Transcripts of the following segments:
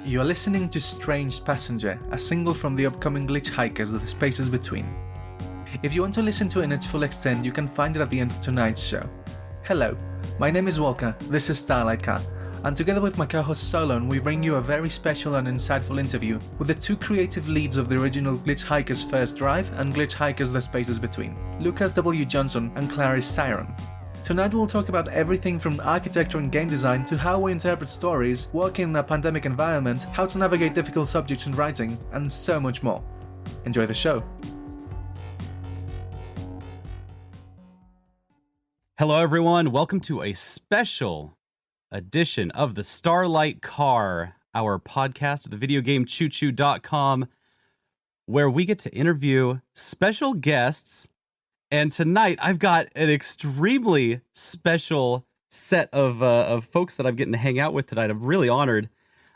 You are listening to Strange Passenger, a single from the upcoming Glitchhikers, The Spaces Between. If you want to listen to it in its full extent, you can find it at the end of tonight's show. Hello, my name is Walker, this is Starlight Car, and together with my co-host Solon, we bring you a very special and insightful interview with the two creative leads of the original Glitchhikers First Drive and Glitchhikers The Spaces Between, Lucas W. Johnson and Clarice Siron. Tonight we'll talk about everything from architecture and game design to how we interpret stories, working in a pandemic environment, how to navigate difficult subjects in writing, and so much more. Enjoy the show. Hello everyone, welcome to a special edition of the Starlight Car, our podcast at thevideogamechoochoo.com, where we get to interview special guests. And tonight, I've got an extremely special set of folks that I'm getting to hang out with tonight. I'm really honored.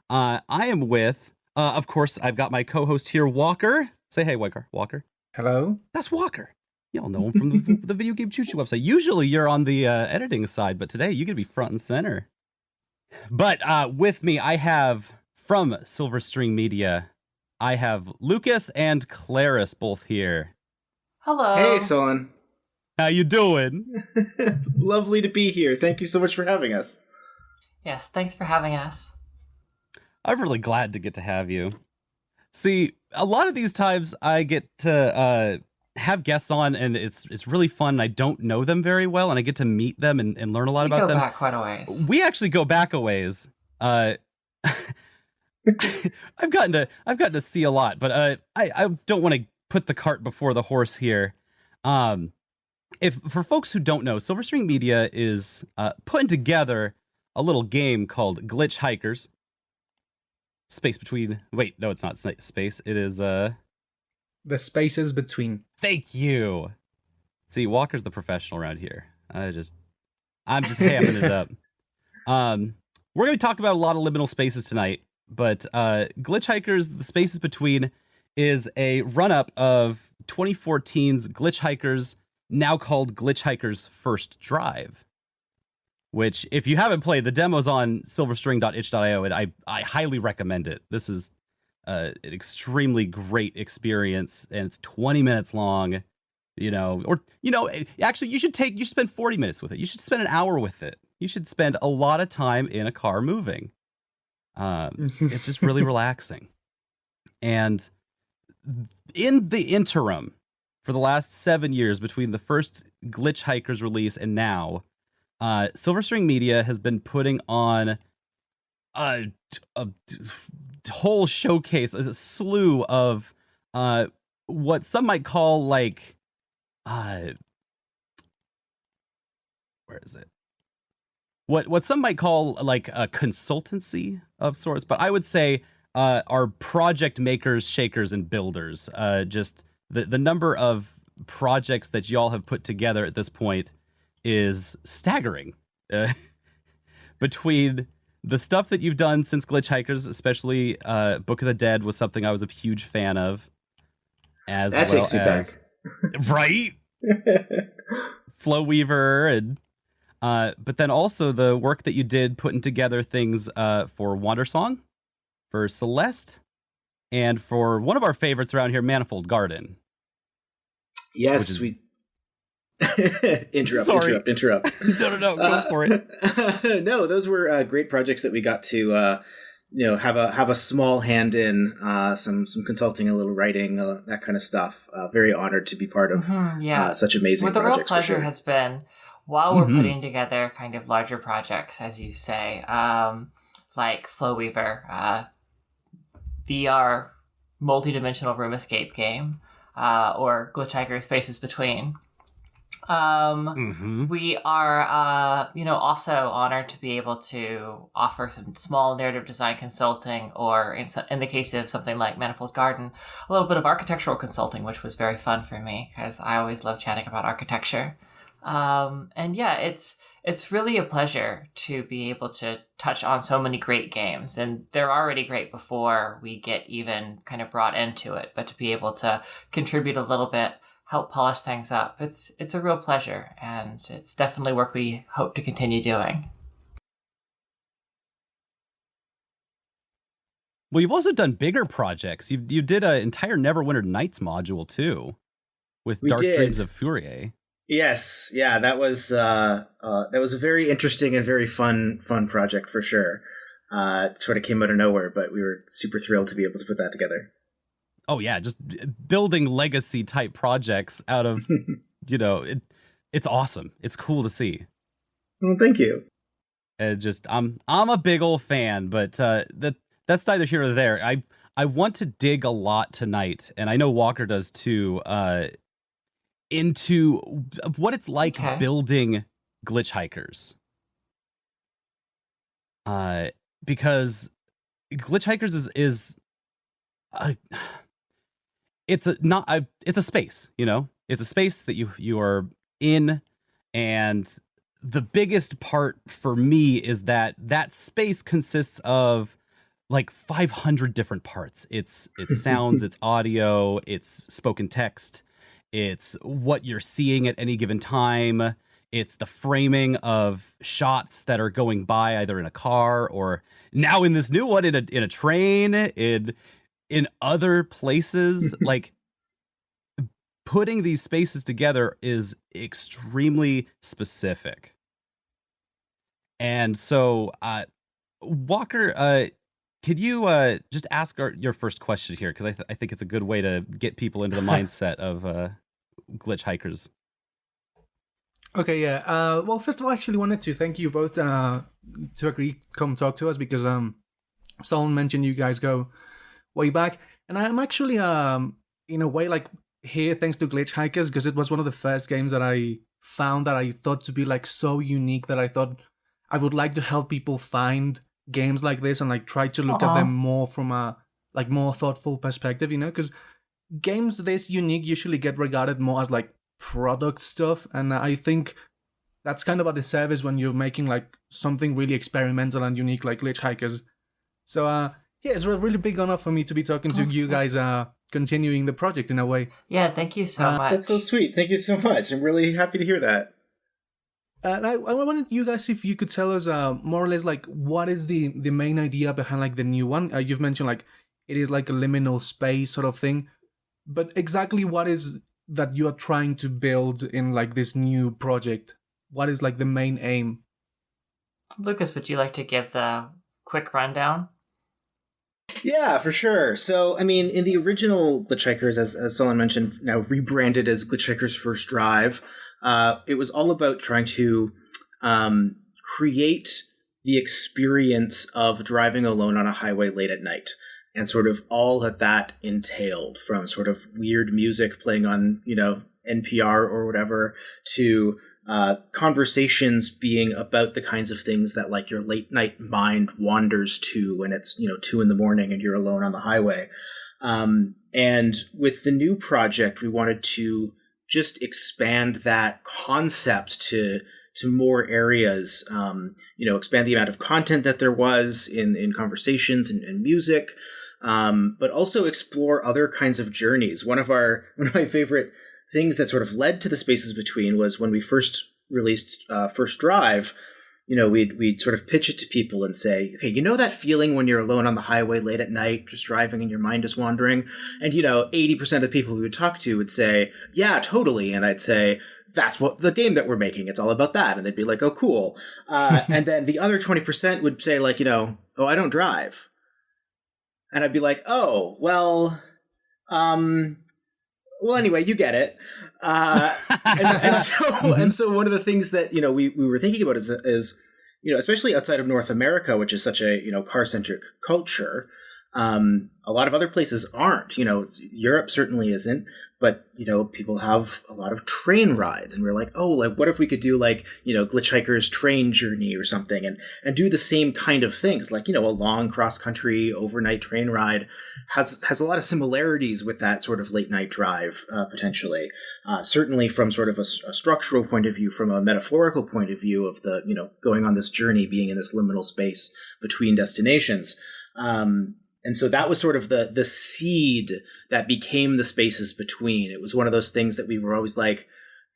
I am with, of course, I've got my co-host here, Walker. Say hey, Walker. Walker. Hello. That's Walker. Y'all know him from the Video Game Choo Choo website. Usually you're on the editing side, but today you get to be front and center. But with me, I have, from Silverstring Media, I have Lucas and Clarice both here. Hello. Hey, Solon. How you doing? Lovely to be here. Thank you so much for having us. Yes, thanks for having us. I'm really glad to get to have you. See, a lot of these times I get to have guests on, and it's really fun. I don't know them very well, and I get to meet them and learn a lot about them. We go back quite a ways. We actually go back a ways. I've gotten to see a lot, but I don't want to put the cart before the horse here. If for folks who don't know, Silverstring Media is putting together a little game called Glitchhikers. Space between. Wait, no, it's not space. It is The Spaces Between. Thank you. See, Walker's the professional around here. I'm just hamming it up. We're going to talk about a lot of liminal spaces tonight, but Glitchhikers, The Spaces Between, is a run-up of 2014's Glitchhikers, now called Glitchhikers First Drive, which, if you haven't played, the demo's on silverstring.itch.io, and I highly recommend it. This is an extremely great experience, and it's 20 minutes long, actually, you should spend 40 minutes with it. You should spend an hour with it. You should spend a lot of time in a car moving. It's just really relaxing. And in the interim, for the last 7 years between the first Glitchhikers release and now, Silverstring Media has been putting on a whole showcase, a slew of what some might call where is it? What some might call like a consultancy of sorts, but I would say are project makers, shakers, and builders. Just the number of projects that y'all have put together at this point is staggering. Between the stuff that you've done since Glitchhikers, especially Book of the Dead was something I was a huge fan of. As that well takes me as, back. Right? Flow Weaver, and but then also the work that you did putting together things for Wandersong, for Celeste, and for one of our favorites around here, Manifold Garden. Yes, we interrupt. No, go for it. No, those were great projects that we got to have a small hand in, some consulting, a little writing, that kind of stuff. Very honored to be part of such amazing What the projects. real pleasure for sure. has been, while we're putting together kind of larger projects, as you say, like Flow Weaver, VR multi-dimensional room escape game, or Glitchhiker Spaces Between. We are, also honored to be able to offer some small narrative design consulting, or in the case of something like Manifold Garden, a little bit of architectural consulting, which was very fun for me because I always love chatting about architecture. It's really a pleasure to be able to touch on so many great games, and they're already great before we get even kind of brought into it, but to be able to contribute a little bit, help polish things up, it's a real pleasure, and it's definitely work we hope to continue doing. Well, you've also done bigger projects. You did an entire Neverwinter Nights module too, with Dark Dreams of Furie. Yes, yeah, that was a very interesting and very fun project for sure. It sort of came out of nowhere, but we were super thrilled to be able to put that together. Oh yeah, just building legacy type projects out of it's awesome. It's cool to see. Well, thank you. I'm a big old fan, but that's neither here nor there. I want to dig a lot tonight, and I know Walker does too, into what it's like building Glitchhikers. Because Glitchhikers is it's a space, it's a space that you are in, and the biggest part for me is that space consists of like 500 different parts. It's sounds, it's audio, it's spoken text, it's what you're seeing at any given time. It's the framing of shots that are going by either in a car or now in this new one in a train, in other places. Like, putting these spaces together is extremely specific. And so, Walker, could you just ask your first question here? Because I think it's a good way to get people into the mindset of Glitchhikers. Okay, yeah. Well, first of all, I actually wanted to thank you both to agree come talk to us, because someone mentioned you guys go way back, and I'm actually in a way like here thanks to Glitchhikers, because it was one of the first games that I found that I thought to be like so unique that I thought I would like to help people find games like this and like try to look at them more from a like more thoughtful perspective, because games this unique usually get regarded more as like product stuff, and I think that's kind of a disservice when you're making like something really experimental and unique like Glitchhikers. So yeah, it's a really big honor for me to be talking to you guys, continuing the project in a way. Yeah, thank you so much. That's so sweet. Thank you so much. I'm really happy to hear that. And I wanted you guys, if you could tell us more or less like what is the main idea behind like the new one. You've mentioned like it is like a liminal space sort of thing, but exactly what is that you are trying to build in like this new project? What is like the main aim? Lucas, would you like to give the quick rundown? Yeah, for sure. So, I mean, in the original Glitchhikers, as Solon mentioned, now rebranded as Glitchhikers First Drive, it was all about trying to create the experience of driving alone on a highway late at night, and sort of all that entailed, from sort of weird music playing on, NPR or whatever, to conversations being about the kinds of things that like your late night mind wanders to when it's 2 a.m. and you're alone on the highway. And with the new project, we wanted to just expand that concept to more areas, expand the amount of content that there was in conversations and music, but also explore other kinds of journeys. One of my favorite things that sort of led to the spaces between was when we first released First Drive. We'd sort of pitch it to people and say, okay, that feeling when you're alone on the highway late at night, just driving and your mind is wandering? And 80% of the people we would talk to would say, yeah, totally. And I'd say, that's what the game that we're making, it's all about that. And they'd be like, oh, cool. And then the other 20% would say like, oh, I don't drive. And I'd be like, oh, well, anyway, you get it. And so one of the things that, we were thinking about is, especially outside of North America, which is such a, car-centric culture, a lot of other places aren't. Europe certainly isn't, but, people have a lot of train rides, and we're like, oh, like, what if we could do like, Glitchhikers train journey or something, and do the same kind of things, like, a long cross-country overnight train ride has a lot of similarities with that sort of late night drive, potentially, certainly from sort of a structural point of view, from a metaphorical point of view of the, going on this journey, being in this liminal space between destinations. And so that was sort of the seed that became the spaces between. It was one of those things that we were always like,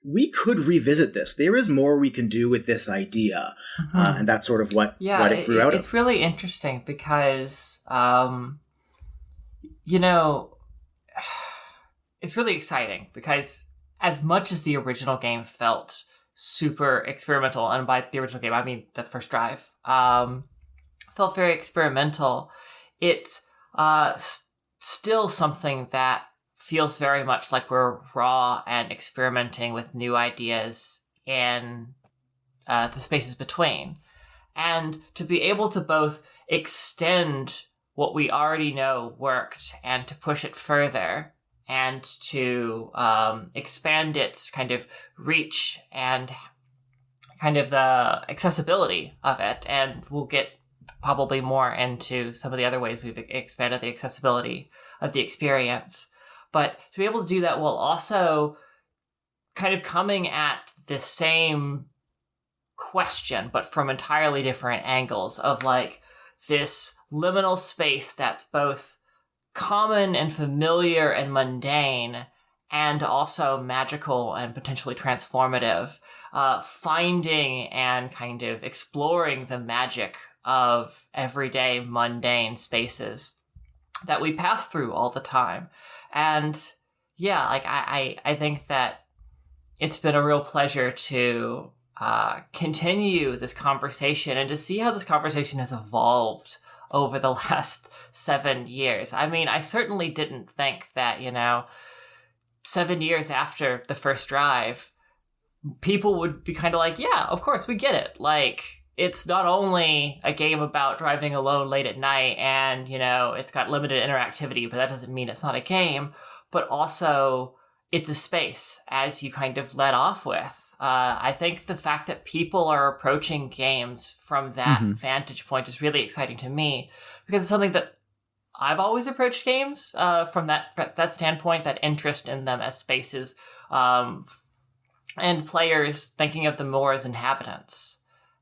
we could revisit this. There is more we can do with this idea. And that's sort of what it grew out of. It's really interesting because You know, it's really exciting because as much as the original game felt super experimental, and by the original game, I mean the first drive, felt very experimental, it's still something that feels very much like we're raw and experimenting with new ideas in the spaces between. And to be able to both extend what we already know worked and to push it further and to expand its kind of reach and kind of the accessibility of it. And we'll get probably more into some of the other ways we've expanded the accessibility of the experience. But to be able to do that while also kind of coming at the same question, but from entirely different angles of like this liminal space that's both common and familiar and mundane and also magical and potentially transformative, finding and kind of exploring the magic of everyday mundane spaces that we pass through all the time. And yeah, like I think that it's been a real pleasure to continue this conversation and to see how this conversation has evolved over the last 7 years. I mean, I certainly didn't think that, 7 years after the first drive, people would be kind of like, yeah, of course, we get it. Like, it's not only a game about driving alone late at night and, it's got limited interactivity, but that doesn't mean it's not a game, but also it's a space, as you kind of led off with. I think the fact that people are approaching games from that vantage point is really exciting to me, because it's something that I've always approached games from that standpoint, that interest in them as spaces, and players thinking of them more as inhabitants.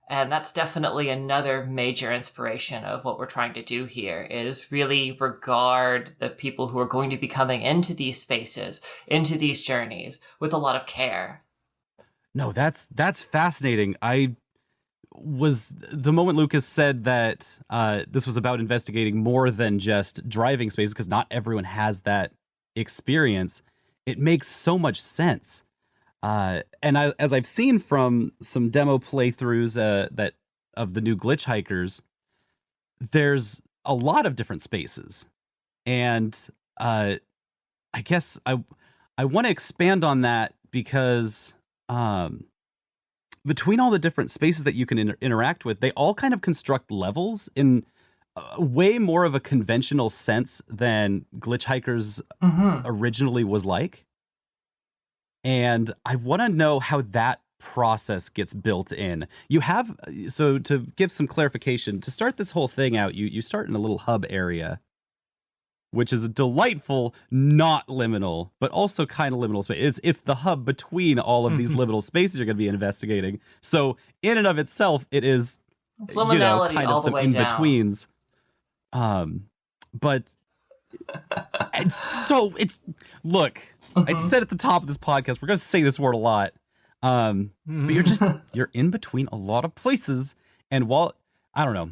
And that's definitely another major inspiration of what we're trying to do here, is really regard the people who are going to be coming into these spaces, into these journeys, with a lot of care. No, that's fascinating. The moment Lucas said that this was about investigating more than just driving spaces, because not everyone has that experience, it makes so much sense. And as I've seen from some demo playthroughs that of the new Glitchhikers, there's a lot of different spaces, and I guess I want to expand on that, because between all the different spaces that you can interact with, they all kind of construct levels in way more of a conventional sense than Glitchhikers originally was like. And I want to know how that process gets built in. So to give some clarification, to start this whole thing out, you start in a little hub area, which is a delightful, not liminal, but also kind of liminal space. It's the hub between all of these liminal spaces you're going to be investigating. So in and of itself, it is, kind of some in-betweens. But look, I said at the top of this podcast, we're going to say this word a lot. But you're in between a lot of places. And I don't know.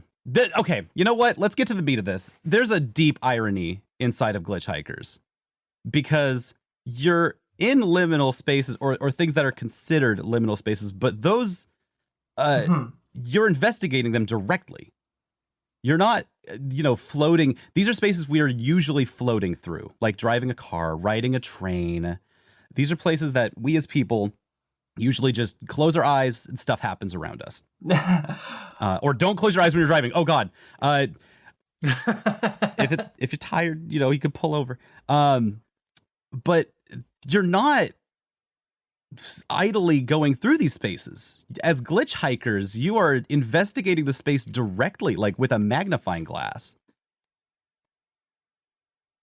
Okay, you know what? Let's get to the meat of this. There's a deep irony inside of Glitchhikers, because you're in liminal spaces or things that are considered liminal spaces, but those, you're investigating them directly. You're not, floating. These are spaces we are usually floating through, like driving a car, riding a train. These are places that we as people usually just close our eyes and stuff happens around us. Or don't close your eyes when you're driving. Oh God. If you're tired, you can pull over. But you're not idly going through these spaces. As Glitchhikers, you are investigating the space directly, like with a magnifying glass.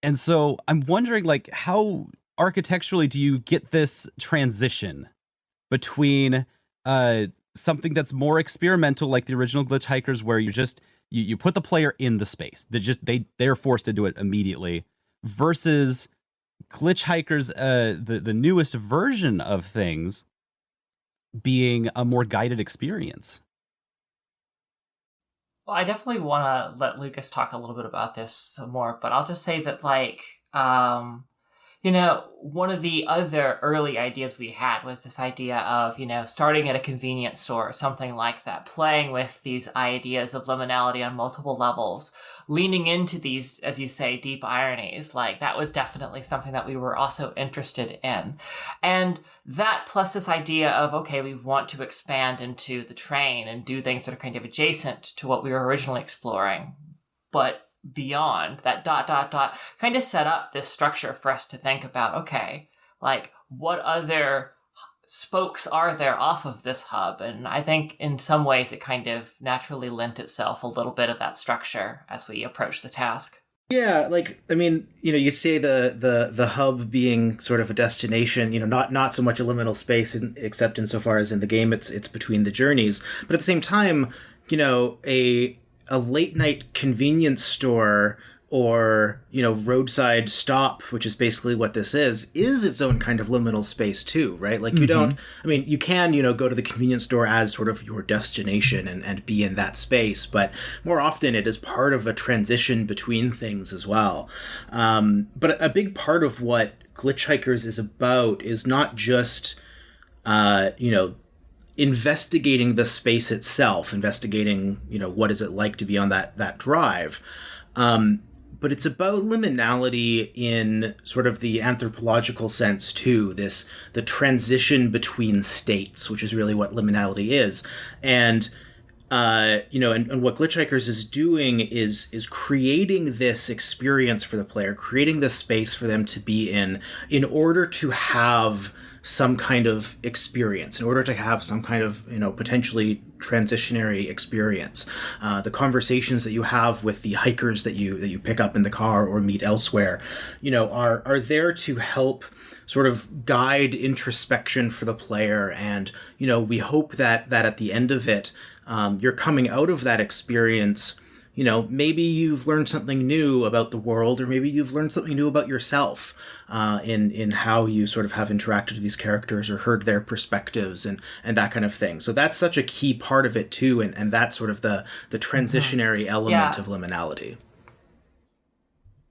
And so I'm wondering, like, how architecturally do you get this transition between something that's more experimental, like the original Glitchhikers, where you put the player in the space, they're forced into it immediately, versus Glitchhikers, the newest version of things, being a more guided experience? Well, I definitely want to let Lucas talk a little bit about this some more, but I'll just say that, one of the other early ideas we had was this idea of, starting at a convenience store or something like that, playing with these ideas of liminality on multiple levels, leaning into these, as you say, deep ironies. Like, that was definitely something that we were also interested in. And that plus this idea of, okay, we want to expand into the train and do things that are kind of adjacent to what we were originally exploring, but beyond that kind of set up this structure for us to think about, okay, like, what other spokes are there off of this hub? And I think in some ways it kind of naturally lent itself a little bit of that structure as we approach the task. Yeah, you say the hub being sort of a destination, not so much a liminal space, except insofar as in the game it's between the journeys. But at the same time, a late night convenience store or, roadside stop, which is basically what this is its own kind of liminal space too, right? Like, you can, go to the convenience store as sort of your destination and be in that space, but more often it is part of a transition between things as well. But a big part of what Glitchhikers is about is not just, investigating the space itself, investigating, what is it like to be on that drive. But it's about liminality in sort of the anthropological sense too, the transition between states, which is really what liminality is. And and what Glitchhikers is doing is creating this experience for the player, creating this space for them to be in order to have some kind of experience, in order to have some kind of, potentially transitionary experience. The conversations that you have with the hikers that you pick up in the car or meet elsewhere, are there to help sort of guide introspection for the player. And, we hope that at the end of it, you're coming out of that experience, maybe you've learned something new about the world, or maybe you've learned something new about yourself in how you sort of have interacted with these characters or heard their perspectives and that kind of thing. So that's such a key part of it too, and that's sort of the transitionary element of liminality.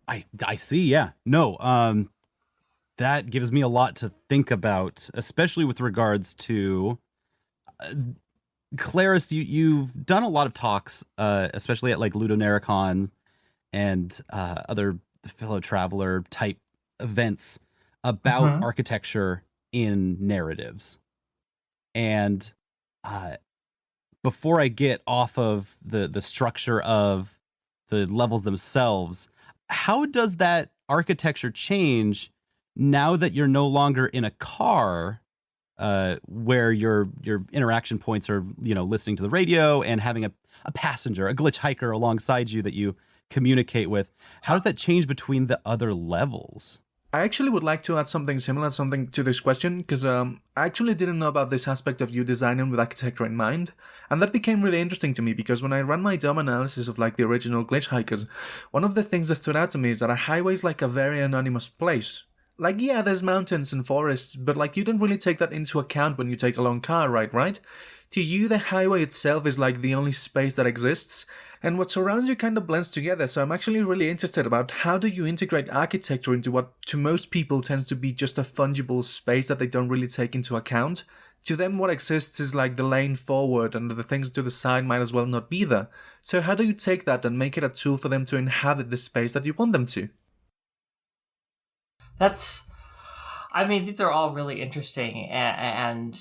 I see, yeah. No, that gives me a lot to think about, especially with regards to... Claris, you've done a lot of talks, especially at like Ludonarracon and other fellow traveler type events about architecture in narratives. And before I get off of the structure of the levels themselves, how does that architecture change now that you're no longer in a car? Where your interaction points are, listening to the radio and having a passenger, a glitch hiker alongside you that you communicate with. How does that change between the other levels? I actually would like to add something similar, to this question, because I actually didn't know about this aspect of you designing with architecture in mind, and that became really interesting to me because when I ran my DOM analysis of like the original Glitchhikers, one of the things that stood out to me is that a highway is like a very anonymous place. Like, yeah, there's mountains and forests, but like you don't really take that into account when you take a long car ride, right? To you, the highway itself is like the only space that exists, and what surrounds you kind of blends together, so I'm actually really interested about how do you integrate architecture into what to most people tends to be just a fungible space that they don't really take into account. To them, what exists is like the lane forward, and the things to the side might as well not be there. So how do you take that and make it a tool for them to inhabit the space that you want them to? These are all really interesting and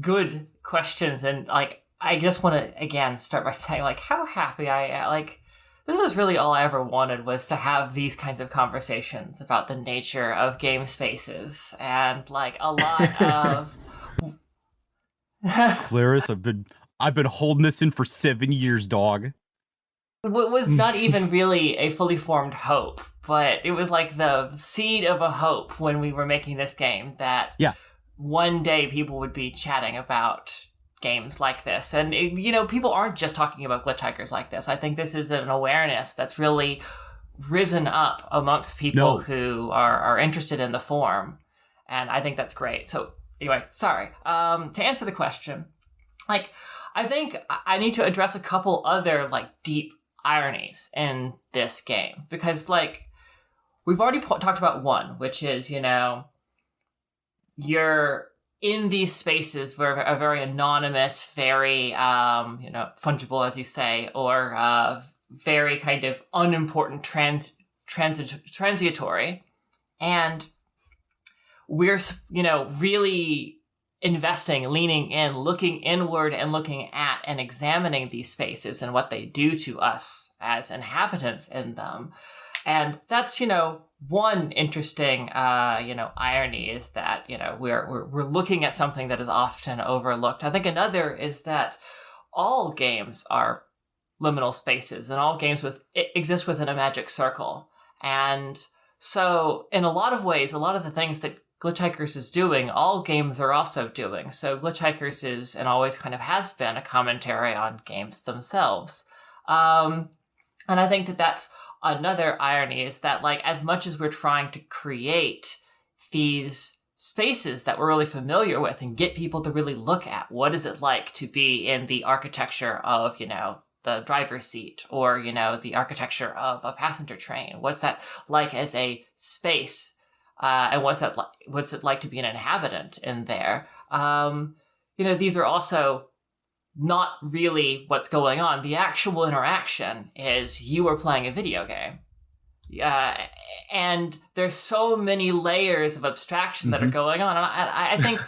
good questions. And like, I just want to again start by saying like how happy I am. Like, this is really all I ever wanted, was to have these kinds of conversations about the nature of game spaces and like a lot of. Claris, I've been holding this in for 7 years, dog. It was not even really a fully formed hope, but it was like the seed of a hope when we were making this game that one day people would be chatting about games like this. And, people aren't just talking about Glitchhikers like this. I think this is an awareness that's really risen up amongst people who are interested in the form. And I think that's great. So anyway, sorry. To answer the question, like, I think I need to address a couple other like deep ironies in this game, because like we've already talked about one, which is, you know, you're in these spaces where are very anonymous, very you know, fungible, as you say, or very kind of unimportant transitory, and we're, you know, really investing, leaning in, looking inward and looking at and examining these spaces and what they do to us as inhabitants in them. And that's, you know, one interesting, you know, irony is that, you know, we're looking at something that is often overlooked. I think another is that all games are liminal spaces, and all games exist within a magic circle. And so in a lot of ways, a lot of the things that Glitchhikers is doing, all games are also doing. So Glitchhikers is, and always kind of has been, a commentary on games themselves. And I think that that's another irony, is that like as much as we're trying to create these spaces that we're really familiar with and get people to really look at what is it like to be in the architecture of, you know, the driver's seat, or, you know, the architecture of a passenger train. What's that like as a space? And what's it like to be an inhabitant in there? You know, these are also not really what's going on. The actual interaction is you are playing a video game. And there's so many layers of abstraction that are going on. And I think,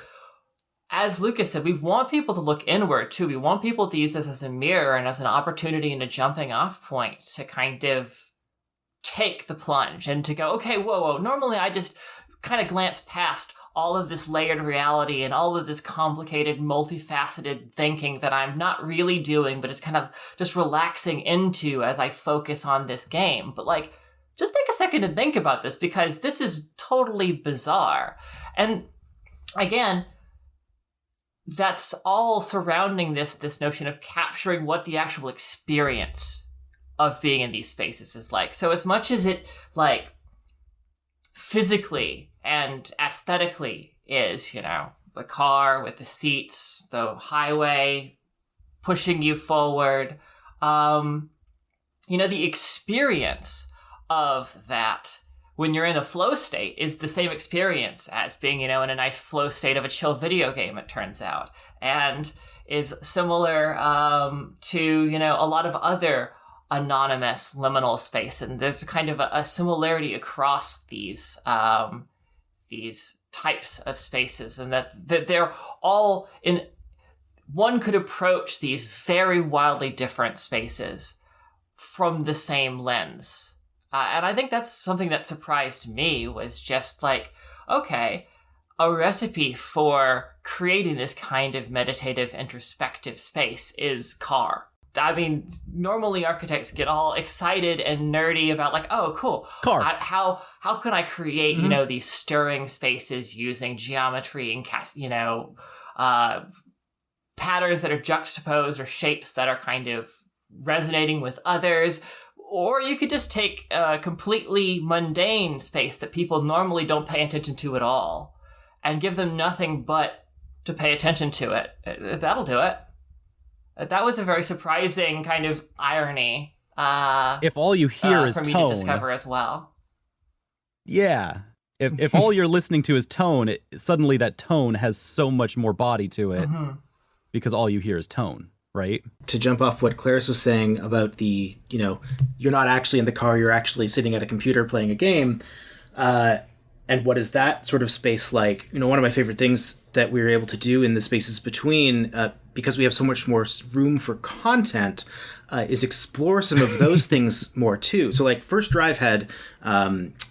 as Lucas said, we want people to look inward too. We want people to use this as a mirror and as an opportunity and a jumping off point to kind of take the plunge and to go, okay, whoa, normally I just kind of glance past all of this layered reality and all of this complicated, multifaceted thinking that I'm not really doing, but it's kind of just relaxing into as I focus on this game. But like, just take a second to think about this, because this is totally bizarre. And again, that's all surrounding this notion of capturing what the actual experience of being in these spaces is like. So as much as it like physically and aesthetically is, you know, the car with the seats, the highway pushing you forward, you know, the experience of that when you're in a flow state is the same experience as being, you know, in a nice flow state of a chill video game, it turns out, and is similar to, you know, a lot of other anonymous liminal space. And there's kind of a similarity across these types of spaces, and that they're all in. One could approach these very wildly different spaces from the same lens. And I think that's something that surprised me, was just like, okay, a recipe for creating this kind of meditative, introspective space is car. I mean, normally architects get all excited and nerdy about like, oh, cool. Car. How can I create, you know, these stirring spaces using geometry and patterns that are juxtaposed, or shapes that are kind of resonating with others. Or you could just take a completely mundane space that people normally don't pay attention to at all and give them nothing but to pay attention to it. That'll do it. That was a very surprising kind of irony. If all you hear is for me tone, to discover as well. Yeah. If all you're listening to is tone, suddenly that tone has so much more body to it because all you hear is tone, right? To jump off what Clarice was saying about the, you know, you're not actually in the car, you're actually sitting at a computer playing a game. And what is that sort of space like? You know, one of my favorite things that we were able to do in the spaces between, because we have so much more room for content, is explore some of those things more too. So like First Drive had,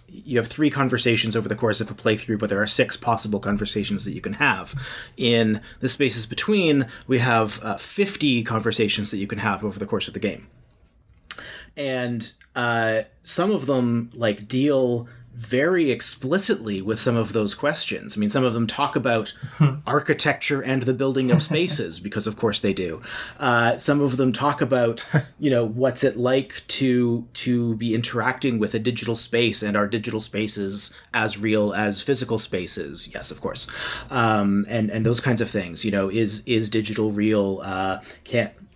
you have 3 conversations over the course of a playthrough, but there are 6 possible conversations that you can have. In the spaces between, we have 50 conversations that you can have over the course of the game. And some of them like deal very explicitly with some of those questions. I mean, some of them talk about architecture and the building of spaces, because of course they do. Some of them talk about, what's it like to be interacting with a digital space, and are digital spaces as real as physical spaces? Yes, of course. And those kinds of things. Is digital real?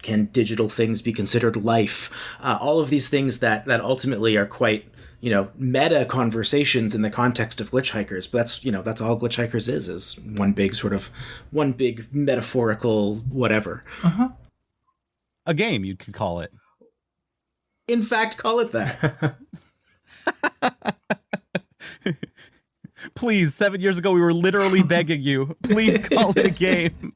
Can digital things be considered life? All of these things that ultimately are quite, meta conversations in the context of Glitchhikers. But that's all Glitchhikers is one big metaphorical whatever. A game, you could call it. In fact, call it that. Please, 7 years ago, we were literally begging you. Please call it a game.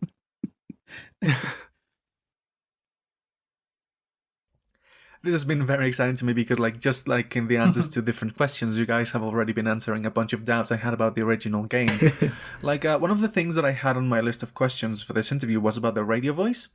This has been very exciting to me because, just like in the answers to different questions, you guys have already been answering a bunch of doubts I had about the original game. One of the things that I had on my list of questions for this interview was about the radio voice.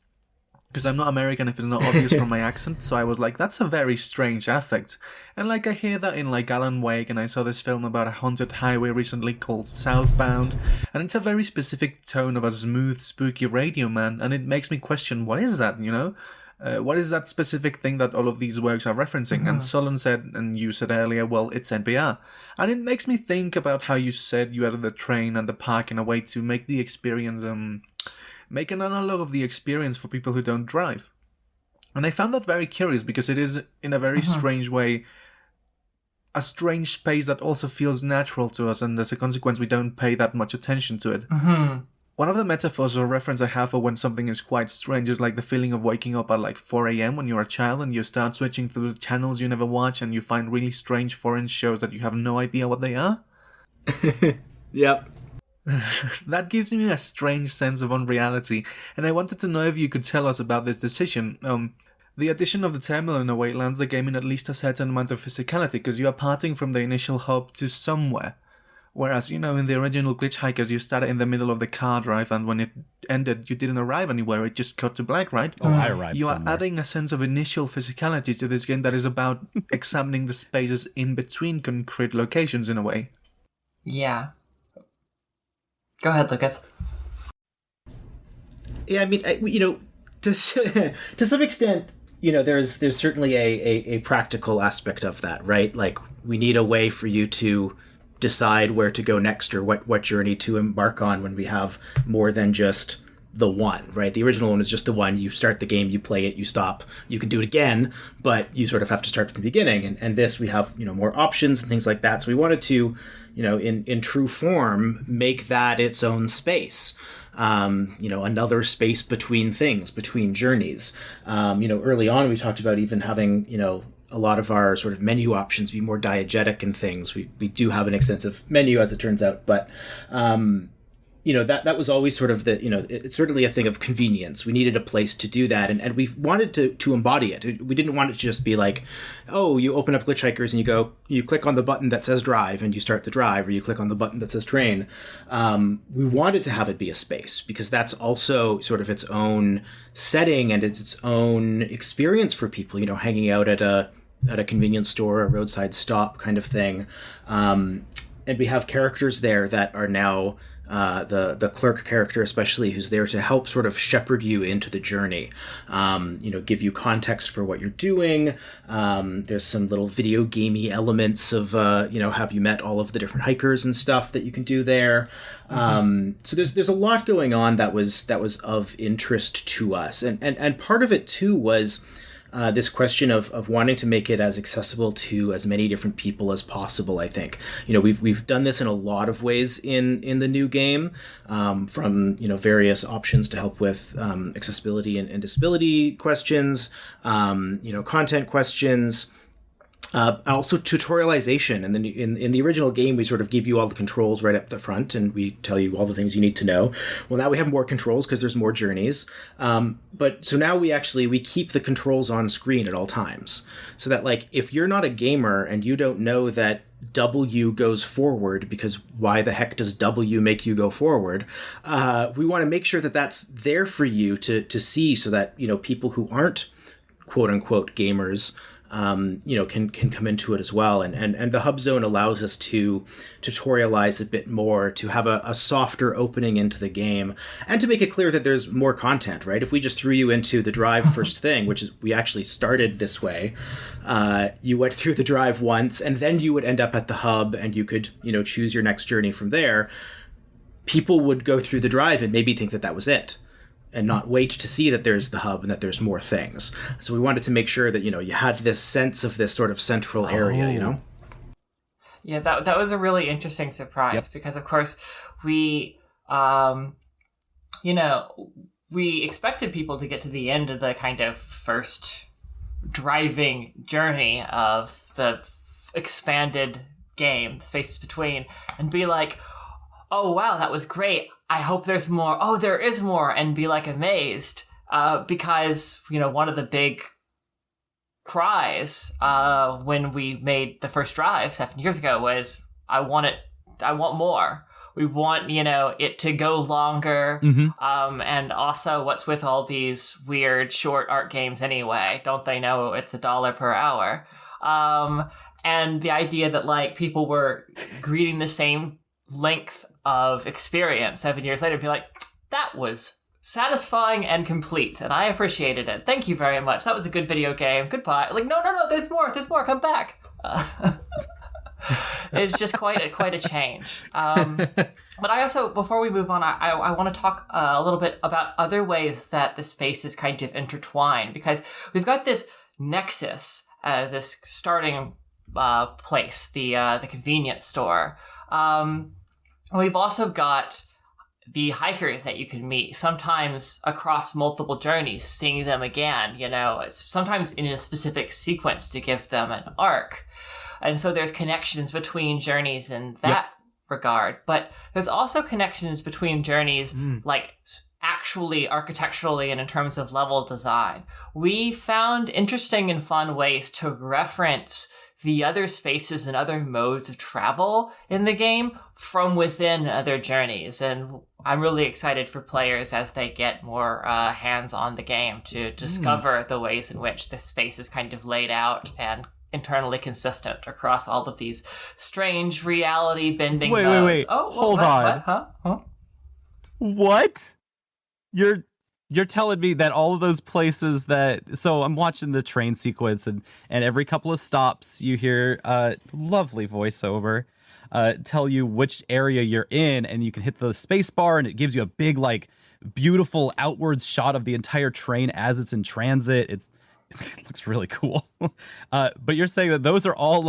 Because I'm not American if it's not obvious from my accent, so I was like, that's a very strange affect. And I hear that in Alan Wake, and I saw this film about a haunted highway recently called Southbound, and it's a very specific tone of a smooth, spooky radio man, and it makes me question, what is that, what is that specific thing that all of these works are referencing? And Solon said, and you said earlier, well, it's NPR. And it makes me think about how you said you added the train and the park in a way to make the experience, make an analog of the experience for people who don't drive. And I found that very curious because it is, in a very strange way, a strange space that also feels natural to us, and as a consequence, we don't pay that much attention to it. One of the metaphors or reference I have for when something is quite strange is the feeling of waking up at 4 a.m. when you're a child and you start switching through the channels you never watch and you find really strange foreign shows that you have no idea what they are. Yep. That gives me a strange sense of unreality, and I wanted to know if you could tell us about this decision. The addition of the terminal in a way lands the game in at least a certain amount of physicality, because you are parting from the initial hub to somewhere. Whereas, in the original Glitchhikers, you started in the middle of the car drive, and when it ended, you didn't arrive anywhere, it just cut to black, right? Oh, I arrived You somewhere. are adding a sense of initial physicality to this game that is about examining the spaces in between concrete locations in a way. Yeah. Go ahead, Lucas. Yeah, I mean, to some extent, there's certainly a practical aspect of that, right? We need a way for you to decide where to go next or what journey to embark on when we have more than just the one, right? The original one is just the one. You start the game, you play it, you stop. You can do it again, but you sort of have to start from the beginning. And this, we have, more options and things like that. So we wanted to, in true form, make that its own space. Another space between things, between journeys. Early on, we talked about even having, a lot of our sort of menu options be more diegetic and things. We do have an extensive menu, as it turns out, but that was always sort of it's certainly a thing of convenience. We needed a place to do that, and we wanted to embody it. We didn't want it to just be you open up Glitchhikers and you click on the button that says drive and you start the drive, or you click on the button that says train. We wanted to have it be a space, because that's also sort of its own setting and its own experience for people, hanging out at a convenience store, a roadside stop kind of thing. And we have characters there that are now the clerk character especially, who's there to help sort of shepherd you into the journey, give you context for what you're doing. There's some little video gamey elements of, have you met all of the different hikers and stuff that you can do there. So there's a lot going on that was of interest to us. And part of it too was this question of wanting to make it as accessible to as many different people as possible. I think we've done this in a lot of ways in the new game, from various options to help with accessibility and disability questions, content questions. Also tutorialization, and then in the original game we sort of give you all the controls right up the front and we tell you all the things you need to know. Well, now we have more controls because there's more journeys, but so now we keep the controls on screen at all times, so that if you're not a gamer and you don't know that W goes forward, because why the heck does W make you go forward, we want to make sure that that's there for you to see, so that people who aren't quote unquote gamers can come into it as well. And the hub zone allows us to tutorialize a bit more, to have a softer opening into the game, and to make it clear that there's more content, right? If we just threw you into the drive first thing, which is, we actually started this way, you went through the drive once, and then you would end up at the hub, and you could, choose your next journey from there. People would go through the drive and maybe think that that was it, and not wait to see that there's the hub and that there's more things. So we wanted to make sure that, you had this sense of this sort of central area, Yeah, that was a really interesting surprise, because of course we, we expected people to get to the end of the kind of first driving journey of the expanded game, the spaces between, and be like, oh wow, that was great. I hope there's more. Oh, there is more, and be like amazed, because one of the big cries when we made the first drive 7 years ago was, I want more. We want it to go longer. And also, what's with all these weird short art games anyway? Don't they know it's $1 per hour? And the idea that people were greeting the same length of experience 7 years later, be like, that was satisfying and complete, and I appreciated it. Thank you very much. That was a good video game. Goodbye. No, there's more. Come back. It's just quite a change. But I also, before we move on, I want to talk a little bit about other ways that the space is kind of intertwined, because we've got this nexus, this starting place, the convenience store. We've also got the hikers that you can meet, sometimes across multiple journeys, seeing them again, sometimes in a specific sequence to give them an arc. And so there's connections between journeys in that regard. But there's also connections between journeys, actually architecturally and in terms of level design. We found interesting and fun ways to reference the other spaces and other modes of travel in the game from within other journeys. And I'm really excited for players as they get more hands on the game to discover the ways in which the space is kind of laid out and internally consistent across all of these strange reality bending modes. Wait. Oh, hold on. What? Huh? What? You're telling me that all of those places so I'm watching the train sequence, and every couple of stops you hear lovely voiceover tell you which area you're in, and you can hit the space bar and it gives you a big beautiful outwards shot of the entire train as it's in transit. It looks really cool. But you're saying that those are all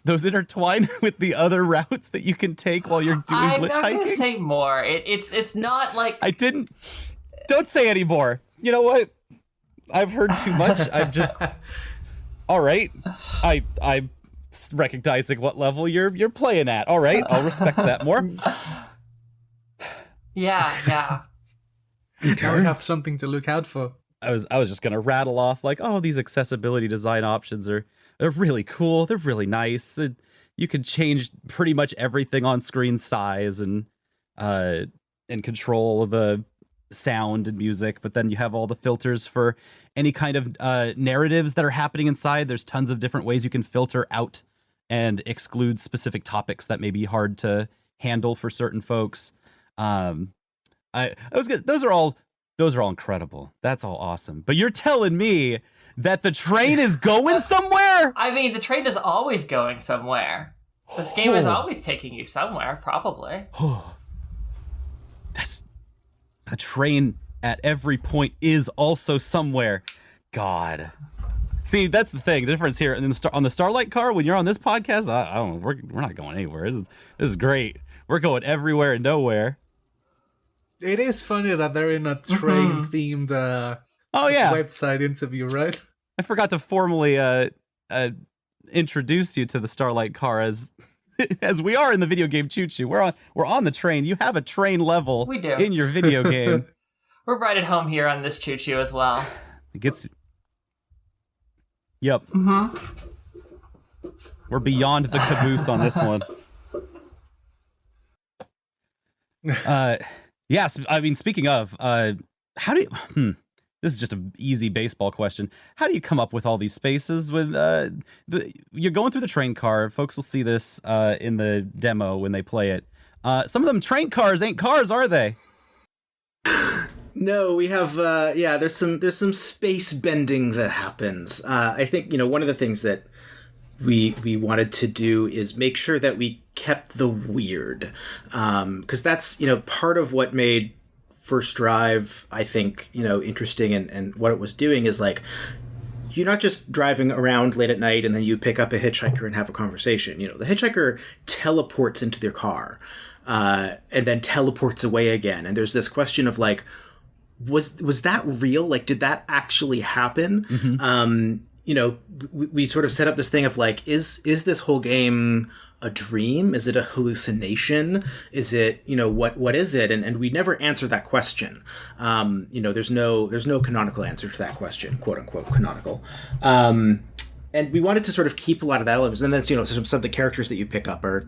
those intertwine with the other routes that you can take while you're doing glitch hiking? I'm not going to say more. It's not Don't say any more. You know what? I've heard too much. I'm just... All right. I'm recognizing what level you're playing at. All right. I'll respect that more. Yeah. Now we have something to look out for. I was just going to rattle off these accessibility design options they're really cool. They're really nice. You can change pretty much everything on screen size and control the sound and music, but then you have all the filters for any kind of narratives that are happening inside. There's tons of different ways you can filter out and exclude specific topics that may be hard to handle for certain folks. Those are all incredible. That's all awesome. But you're telling me that the train is going somewhere? I mean, the train is always going somewhere. This game is always taking you somewhere, probably. That's a train at every point is also somewhere. God. See, that's the thing. The difference here on the Starlight car, when you're on this podcast, I don't know, we're not going anywhere. This is great. We're going everywhere and nowhere. It is funny that they're in a train-themed website interview, right? I forgot to formally introduce you to the Starlight car as we are in the video game Choo Choo. We're on the train. You have a train level we do. In your video game. We're right at home here on this Choo Choo as well. It gets... Yep. Mm-hmm. We're beyond the caboose on this one. Yes, I mean, speaking of, how do you... This is just an easy baseball question. How do you come up with all these spaces? With you're going through the train car. Folks will see this in the demo when they play it. Some of them train cars ain't cars, are they? No, we have there's some space bending that happens. I think, one of the things that we wanted to do is make sure that we kept the weird, because that's part of what made First Drive, I think, interesting, and what it was doing is like, you're not just driving around late at night and then you pick up a hitchhiker and have a conversation. The hitchhiker teleports into their car and then teleports away again, and there's this question of like, was that real? Like, did that actually happen? We sort of set up this thing of like, is this whole game a dream? Is it a hallucination? Is it, what is it? And we never answer that question. There's no canonical answer to that question, quote unquote canonical. And we wanted to sort of keep a lot of that elements. And then, some of the characters that you pick up are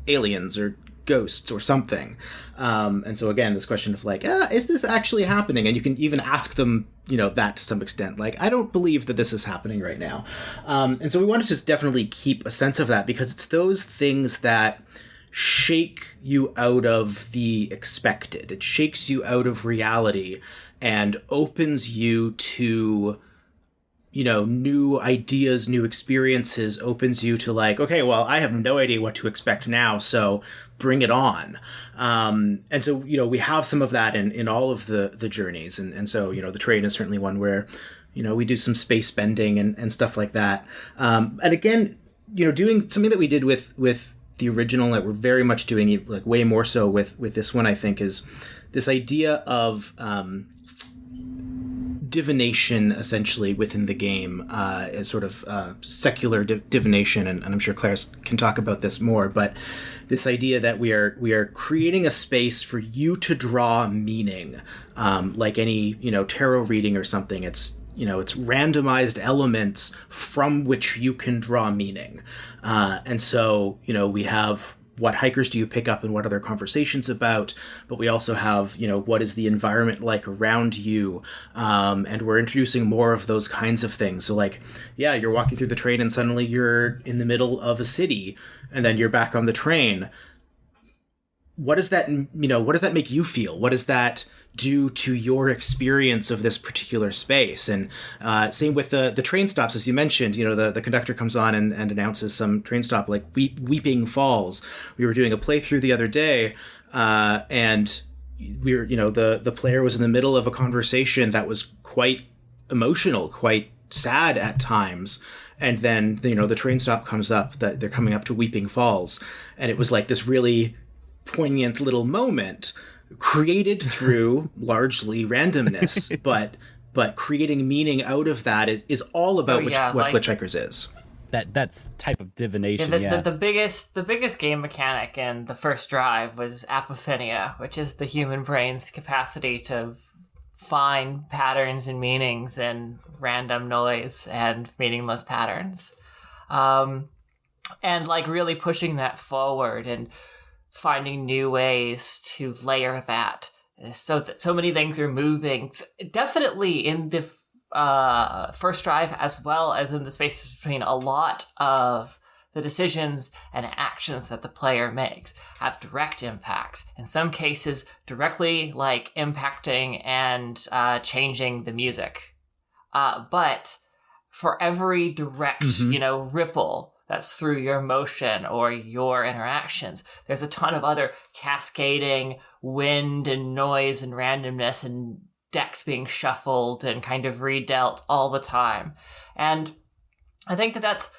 aliens or ghosts or something. And so again, this question of like, is this actually happening? And you can even ask them, that to some extent, like, I don't believe that this is happening right now. And so we wanted to just definitely keep a sense of that, because it's those things that shake you out of the expected. It shakes you out of reality and opens you to, new ideas, new experiences, opens you to like, okay, well, I have no idea what to expect now, so bring it on. And so, we have some of that in all of the journeys. And so, the train is certainly one where, we do some space bending and stuff like that. And again, doing something that we did with the original that we're very much doing, like way more so with this one, I think, is this idea of divination essentially within the game, as sort of secular divination, and I'm sure Claire can talk about this more, but this idea that we are creating a space for you to draw meaning, like any tarot reading or something. It's it's randomized elements from which you can draw meaning, and so we have, what hikers do you pick up and what are their conversations about? But we also have, what is the environment like around you? And we're introducing more of those kinds of things. So like, you're walking through the train and suddenly you're in the middle of a city and then you're back on the train. What does that, what does that make you feel? What does that do to your experience of this particular space? And same with the train stops, as you mentioned. The conductor comes on and announces some train stop, like Weeping Falls. We were doing a playthrough the other day, and we were, the player was in the middle of a conversation that was quite emotional, quite sad at times. And then, the train stop comes up, that they're coming up to Weeping Falls. And it was like this really poignant little moment created through largely randomness, but creating meaning out of that is all about what Glitchhikers is. That's type of divination. The biggest game mechanic in the First Drive was apophenia, which is the human brain's capacity to find patterns and meanings in random noise and meaningless patterns, and like really pushing that forward and finding new ways to layer that so that so many things are moving. Definitely in the First Drive, as well as in the space between, a lot of the decisions and actions that the player makes have direct impacts. In some cases, directly like impacting and changing the music. But for every direct, ripple that's through your motion or your interactions, there's a ton of other cascading wind and noise and randomness and decks being shuffled and kind of redealt all the time. And I think that's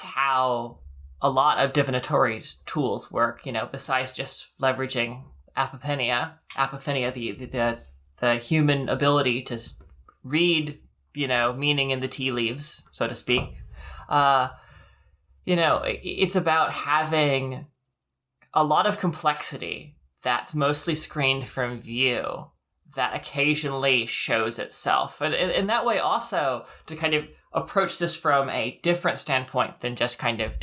how a lot of divinatory tools work, besides just leveraging apophenia, the human ability to read, meaning in the tea leaves, so to speak. It's about having a lot of complexity that's mostly screened from view that occasionally shows itself. And in that way also to kind of approach this from a different standpoint than just kind of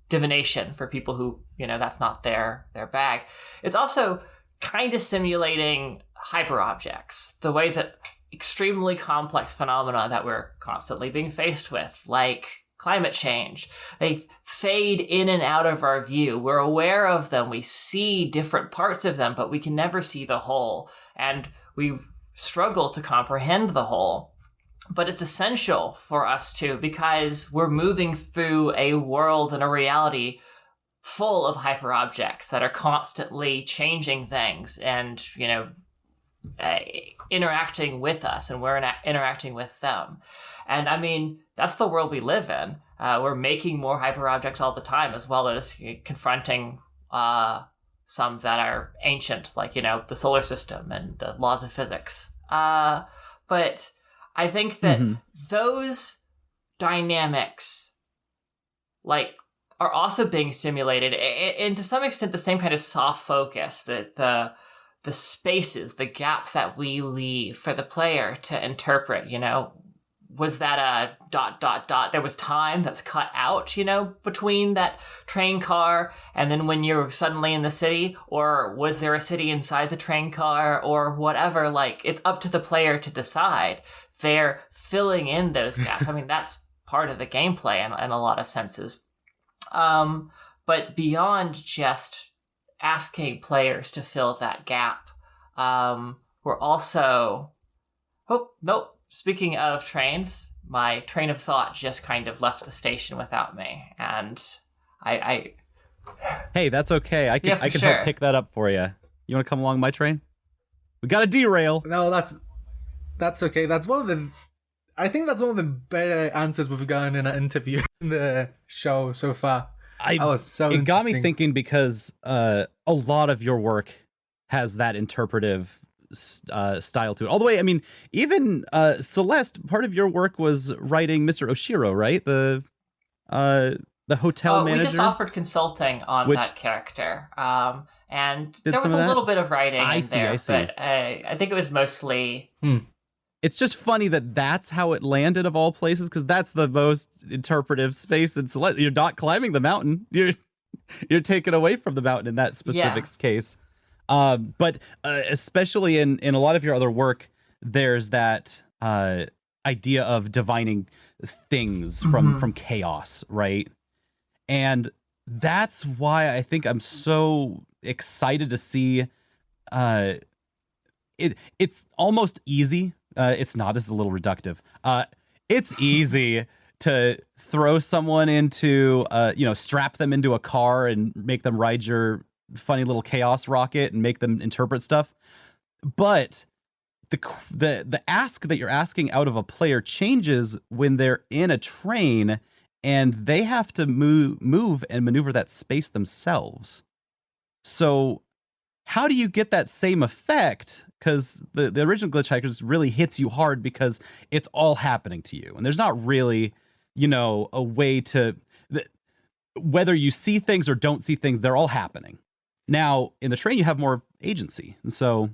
divination for people who, that's not their bag. It's also kind of simulating hyperobjects, the way that extremely complex phenomena that we're constantly being faced with, like climate change, they fade in and out of our view. We're aware of them. We see different parts of them, but we can never see the whole. And we struggle to comprehend the whole. But it's essential for us to, because we're moving through a world and a reality full of hyperobjects that are constantly changing things and, interacting with us, and we're interacting with them. And I mean, that's the world we live in. We're making more hyperobjects all the time, as well as confronting some that are ancient, like, the solar system and the laws of physics. But I think that those dynamics, like, are also being simulated, and to some extent the same kind of soft focus, that the spaces, the gaps that we leave for the player to interpret, was that a ... There was time that's cut out, between that train car and then when you're suddenly in the city, or was there a city inside the train car, or whatever. Like, it's up to the player to decide. They're filling in those gaps. I mean, that's part of the gameplay in a lot of senses. But beyond just asking players to fill that gap, we're also... Oh, nope. Speaking of trains, my train of thought just kind of left the station without me, and I... Hey, that's okay. I can sure. help pick that up for you. You want to come along my train? We got to derail. No, that's okay. I think that's one of the better answers we've gotten in an interview in the show so far. That was so It got me interesting. thinking, because a lot of your work has that interpretive style to it. All the way, I mean, even Celeste, part of your work was writing Mr. Oshiro, right? The hotel manager. We just offered consulting on that character, and there was a little bit of writing in there, but I think it was mostly... It's just funny that that's how it landed, of all places, because that's the most interpretive space in Celeste. You're not climbing the mountain. You're taken away from the mountain in that specific case. But especially in a lot of your other work, there's that idea of divining things from chaos, right? And that's why I think I'm so excited to see it's almost easy. It's not. This is a little reductive. It's easy to throw someone into, strap them into a car and make them ride your funny little chaos rocket and make them interpret stuff. But the ask that you're asking out of a player changes when they're in a train and they have to move and maneuver that space themselves. So how do you get that same effect? Because the original Glitchhikers really hits you hard because it's all happening to you. And there's not really, a way to... Whether you see things or don't see things, they're all happening. Now, in the train, you have more agency. And so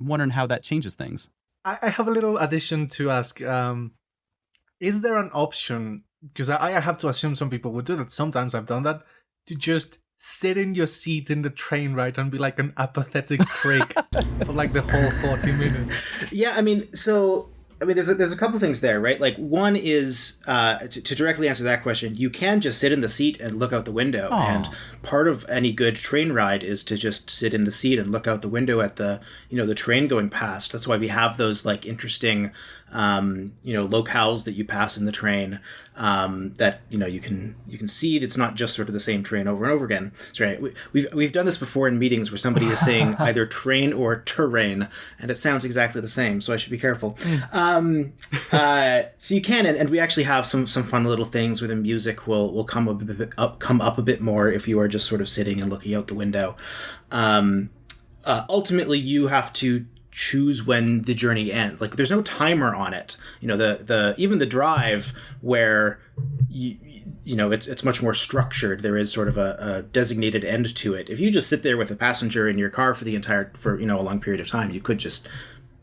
I'm wondering how that changes things. I have a little addition to ask. Is there an option, because I have to assume some people would do that, sometimes I've done that, to just sit in your seat in the train ride and be like an apathetic prick for like the whole 40 minutes? Yeah, there's a couple things there, right? Like, one is, to directly answer that question, you can just sit in the seat and look out the window. Aww. And part of any good train ride is to just sit in the seat and look out the window at the train going past. That's why we have those, like, interesting, locales that you pass in the train, that, you can see. It's not just sort of the same train over and over again. That's right. We've done this before in meetings where somebody is saying either train or terrain, and it sounds exactly the same, so I should be careful. So you can, and we actually have some fun little things where the music will come up a bit more if you are just sort of sitting and looking out the window. Ultimately, you have to choose when the journey ends. Like, there's no timer on it. Even the drive, where it's much more structured. There is sort of a designated end to it. If you just sit there with a passenger in your car for a long period of time, you could just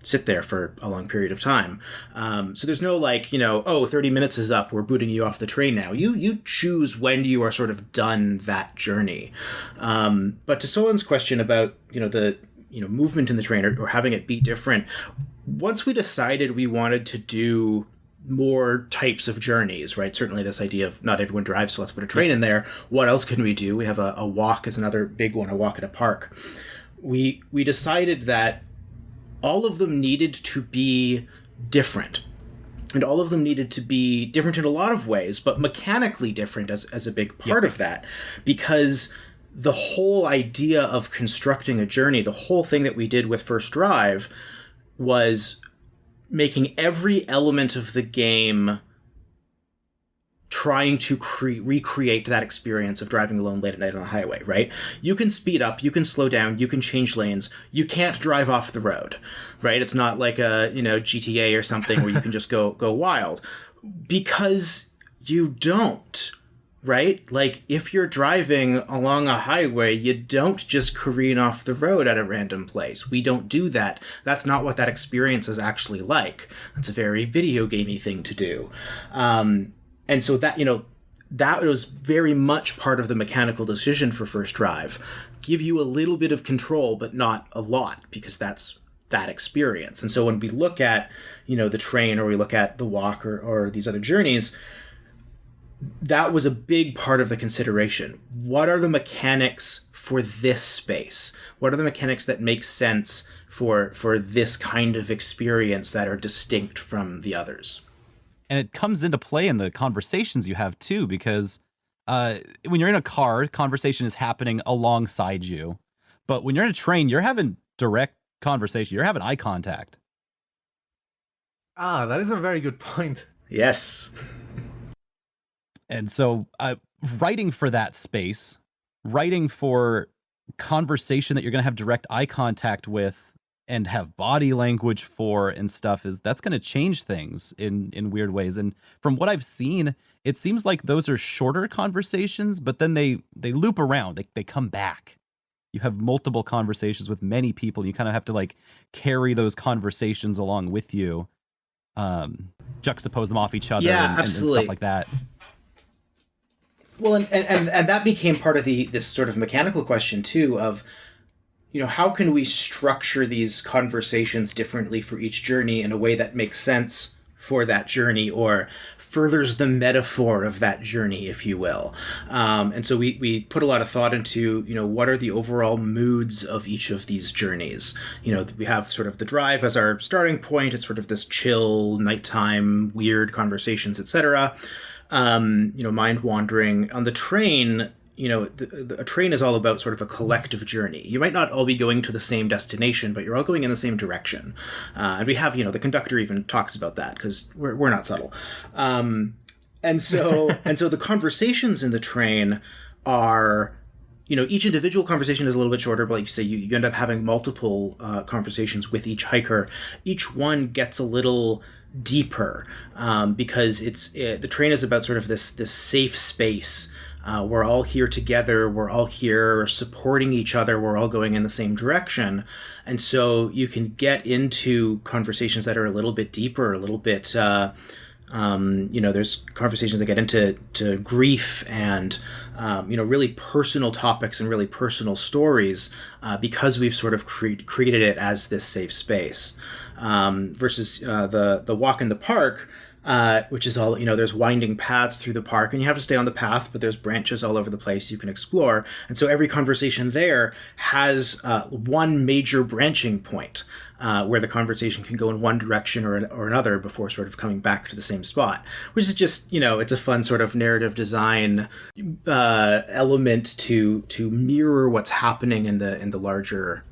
sit there for a long period of time. So there's no 30 minutes is up, we're booting you off the train now. You choose when you are sort of done that journey. But to Solon's question about, the movement in the train or having it be different. Once we decided we wanted to do more types of journeys, right? Certainly this idea of not everyone drives, so let's put a train in there. What else can we do? We have a walk as another big one, a walk in a park. We decided that all of them needed to be different. And all of them needed to be different in a lot of ways, but mechanically different as a big part of that. Because the whole idea of constructing a journey, the whole thing that we did with First Drive was making every element of the game trying to recreate that experience of driving alone late at night on a highway, right? You can speed up, you can slow down, you can change lanes. You can't drive off the road, right? It's not like a, GTA or something where you can just go wild, because you don't, right? Like, if you're driving along a highway, you don't just careen off the road at a random place. We don't do that. That's not what that experience is actually like. That's a very video gamey thing to do. And so that, that was very much part of the mechanical decision for First Drive. Give you a little bit of control, but not a lot, because that's that experience. And so when we look at, the train, or we look at the walk, or these other journeys, that was a big part of the consideration. What are the mechanics for this space? What are the mechanics that make sense for this kind of experience that are distinct from the others? And it comes into play in the conversations you have too, because when you're in a car, conversation is happening alongside you. But when you're in a train, you're having direct conversation. You're having eye contact. That is a very good point. Yes. And so writing for that space, writing for conversation that you're going to have direct eye contact with and have body language for and stuff, that's going to change things in weird ways. And from what I've seen, it seems like those are shorter conversations, but then they loop around. They come back. You have multiple conversations with many people. And you kind of have to carry those conversations along with you, juxtapose them off each other, and stuff like that. Well, and that became part of this sort of mechanical question too of, how can we structure these conversations differently for each journey in a way that makes sense for that journey, or furthers the metaphor of that journey, if you will. And so we put a lot of thought into, what are the overall moods of each of these journeys? We have sort of the drive as our starting point. It's sort of this chill, nighttime, weird conversations, etc. Mind wandering. On the train, a train is all about sort of a collective journey. You might not all be going to the same destination, but you're all going in the same direction. And we have, the conductor even talks about that, because we're not subtle. And so the conversations in the train are, each individual conversation is a little bit shorter, but like you say, you end up having multiple conversations with each hiker. Each one gets a little deeper, because the train is about sort of this safe space. We're all here together. We're all here supporting each other. We're all going in the same direction. And so you can get into conversations that are a little bit deeper, a little bit, there's conversations that get into grief and, really personal topics and really personal stories, because we've sort of created it as this safe space, versus the walk in the park, which is all, there's winding paths through the park, and you have to stay on the path, but there's branches all over the place you can explore. And so every conversation there has one major branching point, where the conversation can go in one direction or another before sort of coming back to the same spot, which is just, it's a fun sort of narrative design element to mirror what's happening in the larger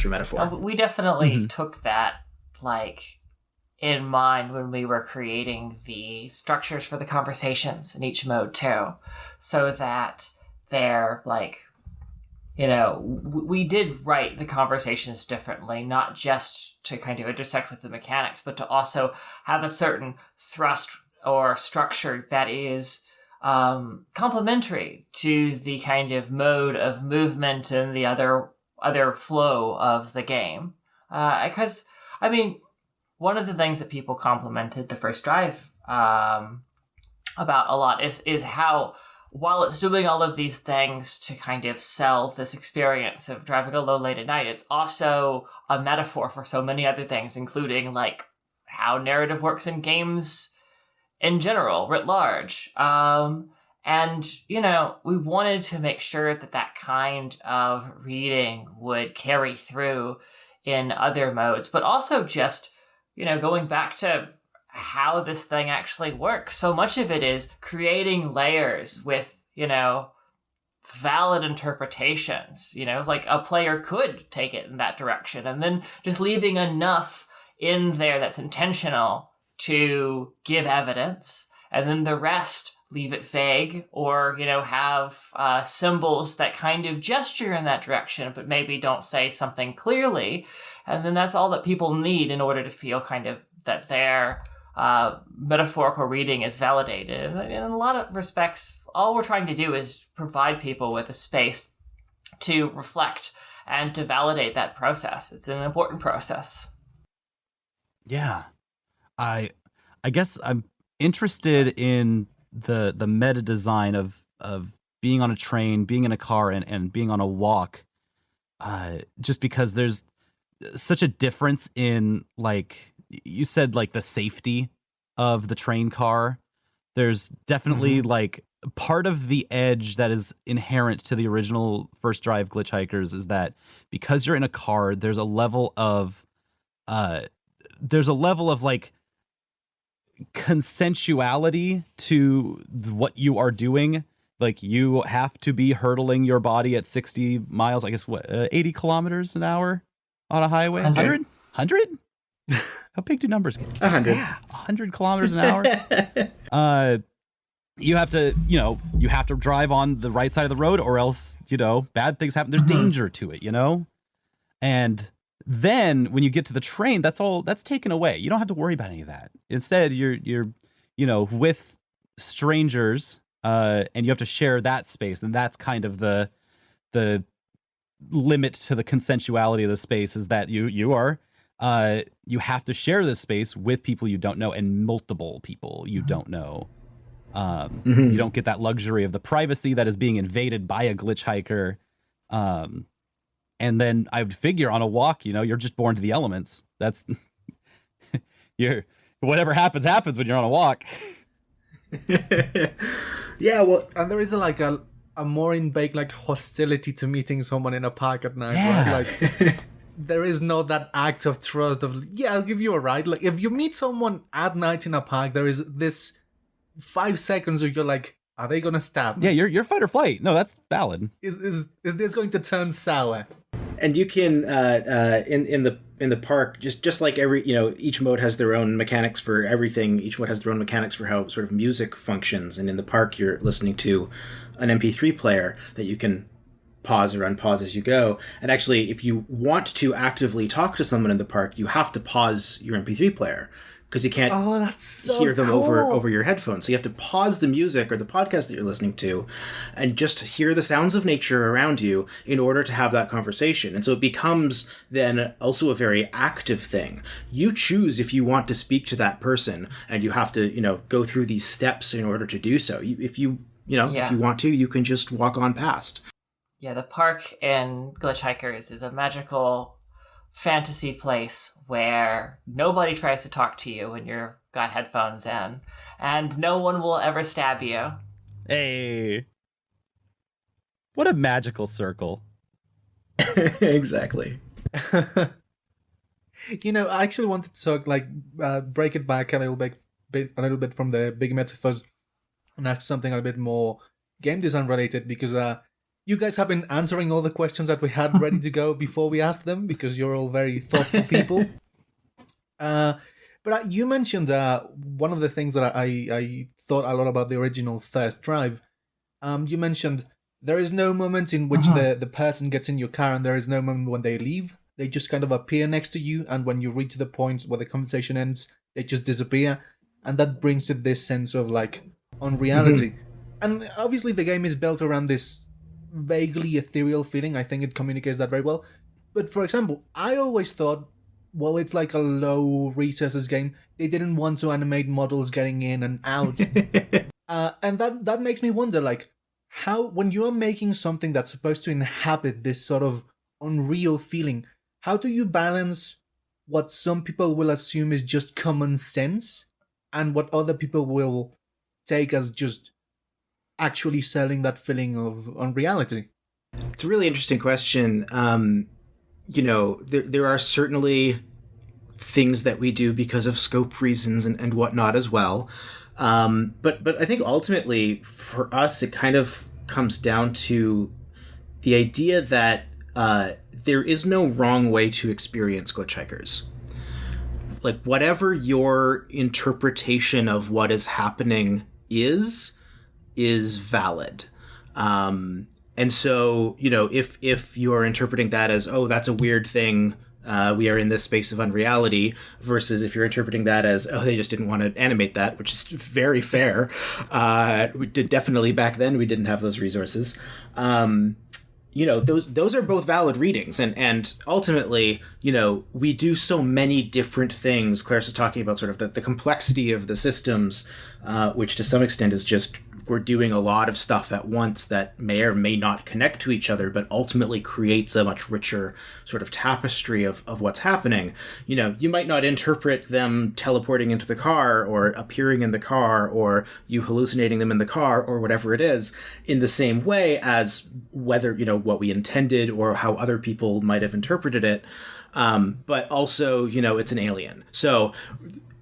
metaphor. We definitely took that in mind when we were creating the structures for the conversations in each mode too, so that they're we did write the conversations differently, not just to kind of intersect with the mechanics, but to also have a certain thrust or structure that is complementary to the kind of mode of movement and the other flow of the game. Because, one of the things that people complimented the First Drive about a lot is how while it's doing all of these things to kind of sell this experience of driving alone late at night, it's also a metaphor for so many other things, including like how narrative works in games in general, writ large. And, you know, we wanted to make sure that that kind of reading would carry through in other modes, but also just, you know, going back to how this thing actually works. So much of it is creating layers with, you know, valid interpretations. You know, like a player could take it in that direction, and then just leaving enough in there that's intentional to give evidence, and then the rest leave it vague, or, you know, have symbols that kind of gesture in that direction, but maybe don't say something clearly. And then that's all that people need in order to feel kind of that their metaphorical reading is validated. And in a lot of respects, all we're trying to do is provide people with a space to reflect and to validate that process. It's an important process. Yeah. I guess I'm interested in the meta design of being on a train, being in a car, and being on a walk, just because there's such a difference in, like you said, like the safety of the train car. There's definitely like part of the edge that is inherent to the original First Drive Glitchhikers is that because you're in a car, there's a level of like consensuality to what you are doing. Like, you have to be hurtling your body at 60 miles, I guess, 80 kilometers an hour on a highway? 100? 100? How big do numbers get? 100. Yeah, 100 kilometers an hour. You have to drive on the right side of the road, or else, you know, bad things happen. There's danger to it, you know? And then when you get to the train, that's taken away. You don't have to worry about any of that. Instead, you're you know, with strangers, and you have to share that space, and that's kind of the limit to the consensuality of the space, is that you have to share this space with people you don't know, and multiple people you don't know. You don't get that luxury of the privacy that is being invaded by a glitch hiker. And then I would figure on a walk, you know, you're just born to the elements. That's whatever happens when you're on a walk. Yeah, well, and there is a more in-baked like hostility to meeting someone in a park at night. Yeah. Right? Like, there is no that act of trust of, yeah, I'll give you a ride. Like, if you meet someone at night in a park, there is this 5 seconds where you're like, are they gonna stab me? Yeah, you're fight or flight. No, that's valid. Is this going to turn sour? And you can in the park, just like every, you know, each mode has their own mechanics for everything. Each mode has their own mechanics for how sort of music functions. And in the park, you're listening to an MP3 player that you can pause or unpause as you go. And actually, if you want to actively talk to someone in the park, you have to pause your MP3 player, because you can't hear them over your headphones. So you have to pause the music or the podcast that you're listening to and just hear the sounds of nature around you in order to have that conversation. And so it becomes then also a very active thing. You choose if you want to speak to that person, and you have to, you know, go through these steps in order to do so. If you want to, you can just walk on past. Yeah, the park in Glitchhikers is a magical fantasy place where nobody tries to talk to you when you've got headphones in, and no one will ever stab you. Hey, what a magical circle. Exactly. You know, I actually wanted to talk, like, break it back a little bit from the big metaphors and ask something a bit more game design related, because you guys have been answering all the questions that we had ready to go before we asked them, because you're all very thoughtful people. But you mentioned one of the things that I thought a lot about the original First Drive. You mentioned there is no moment in which the person gets in your car, and there is no moment when they leave. They just kind of appear next to you, and when you reach the point where the conversation ends, they just disappear. And that brings to this sense of, like, unreality. And obviously the game is built around this vaguely ethereal feeling. I think it communicates that very well. But for example, I always thought, well, it's like a low resources game. They didn't want to animate models getting in and out. And that makes me wonder, like, how, when you're making something that's supposed to inhabit this sort of unreal feeling, how do you balance what some people will assume is just common sense and what other people will take as just actually selling that feeling of unreality? It's a really interesting question. There are certainly things that we do because of scope reasons and whatnot as well. But I think ultimately for us, it kind of comes down to the idea that there is no wrong way to experience Glitchhikers. Like, whatever your interpretation of what is happening is valid. And so, if you're interpreting that as, oh, that's a weird thing, we are in this space of unreality, versus if you're interpreting that as, oh, they just didn't want to animate that, which is very fair. We did definitely back then, we didn't have those resources. Those are both valid readings. And ultimately, we do so many different things. Claris was talking about sort of the complexity of the systems, which to some extent is just, we're doing a lot of stuff at once that may or may not connect to each other, but ultimately creates a much richer sort of tapestry of what's happening. You might not interpret them teleporting into the car or appearing in the car or you hallucinating them in the car or whatever it is in the same way as whether, what we intended or how other people might have interpreted it. But also, it's an alien. So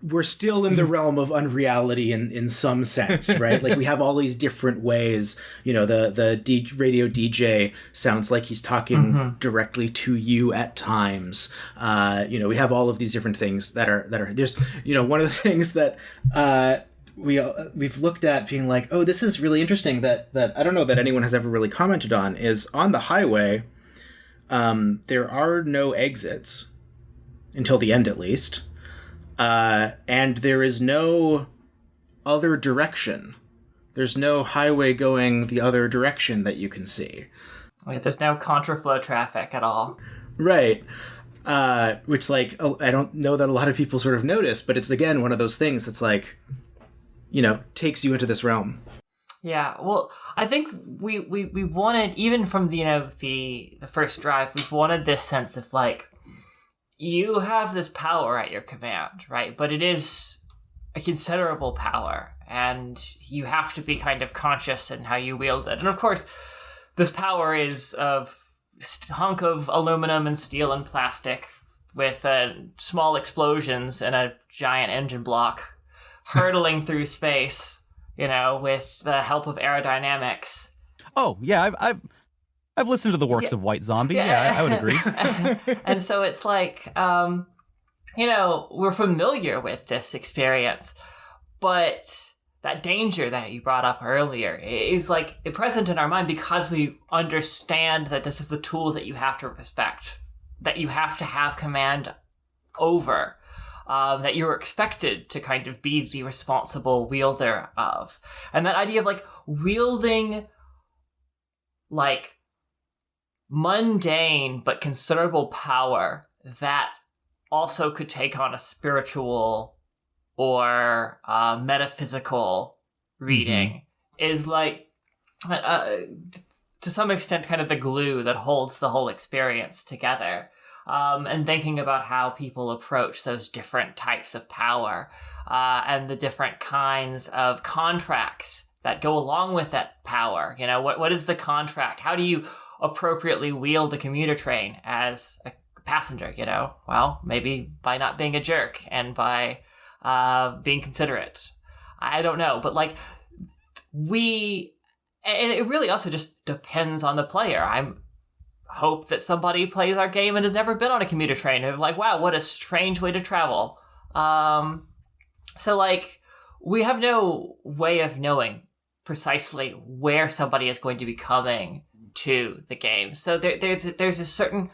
we're still in the realm of unreality in some sense, right? Like, we have all these different ways. The radio DJ sounds like he's talking directly to you at times. We have all of these different things that are there's, one of the things that we've looked at being like, oh, this is really interesting that I don't know that anyone has ever really commented on, is on the highway, there are no exits until the end, at least. And there is no other direction. There's no highway going the other direction that you can see. There's no contraflow traffic at all. Right. Which, like, I don't know that a lot of people sort of notice, but it's, again, one of those things that's like, takes you into this realm. Yeah, well, I think we wanted, even from the first drive, we wanted this sense of, like, you have this power at your command, right? But it is a considerable power, and you have to be kind of conscious in how you wield it. And of course, this power is a hunk of aluminum and steel and plastic with small explosions and a giant engine block hurtling through space, with the help of aerodynamics. Oh, yeah, I've listened to the works of White Zombie. Yeah, I would agree. And so it's like, we're familiar with this experience, but that danger that you brought up earlier is like present in our mind because we understand that this is a tool that you have to respect, that you have to have command over, that you're expected to kind of be the responsible wielder of. And that idea of like wielding like mundane but considerable power that also could take on a spiritual or metaphysical reading is like to some extent kind of the glue that holds the whole experience together. And thinking about how people approach those different types of power and the different kinds of contracts that go along with that power. What is the contract? How do you appropriately wield a commuter train as a passenger? Well, maybe by not being a jerk and by being considerate. I don't know, but like and it really also just depends on the player. I hope that somebody plays our game and has never been on a commuter train and like, wow, what a strange way to travel. So like, we have no way of knowing precisely where somebody is going to be coming to the game. So there's a certain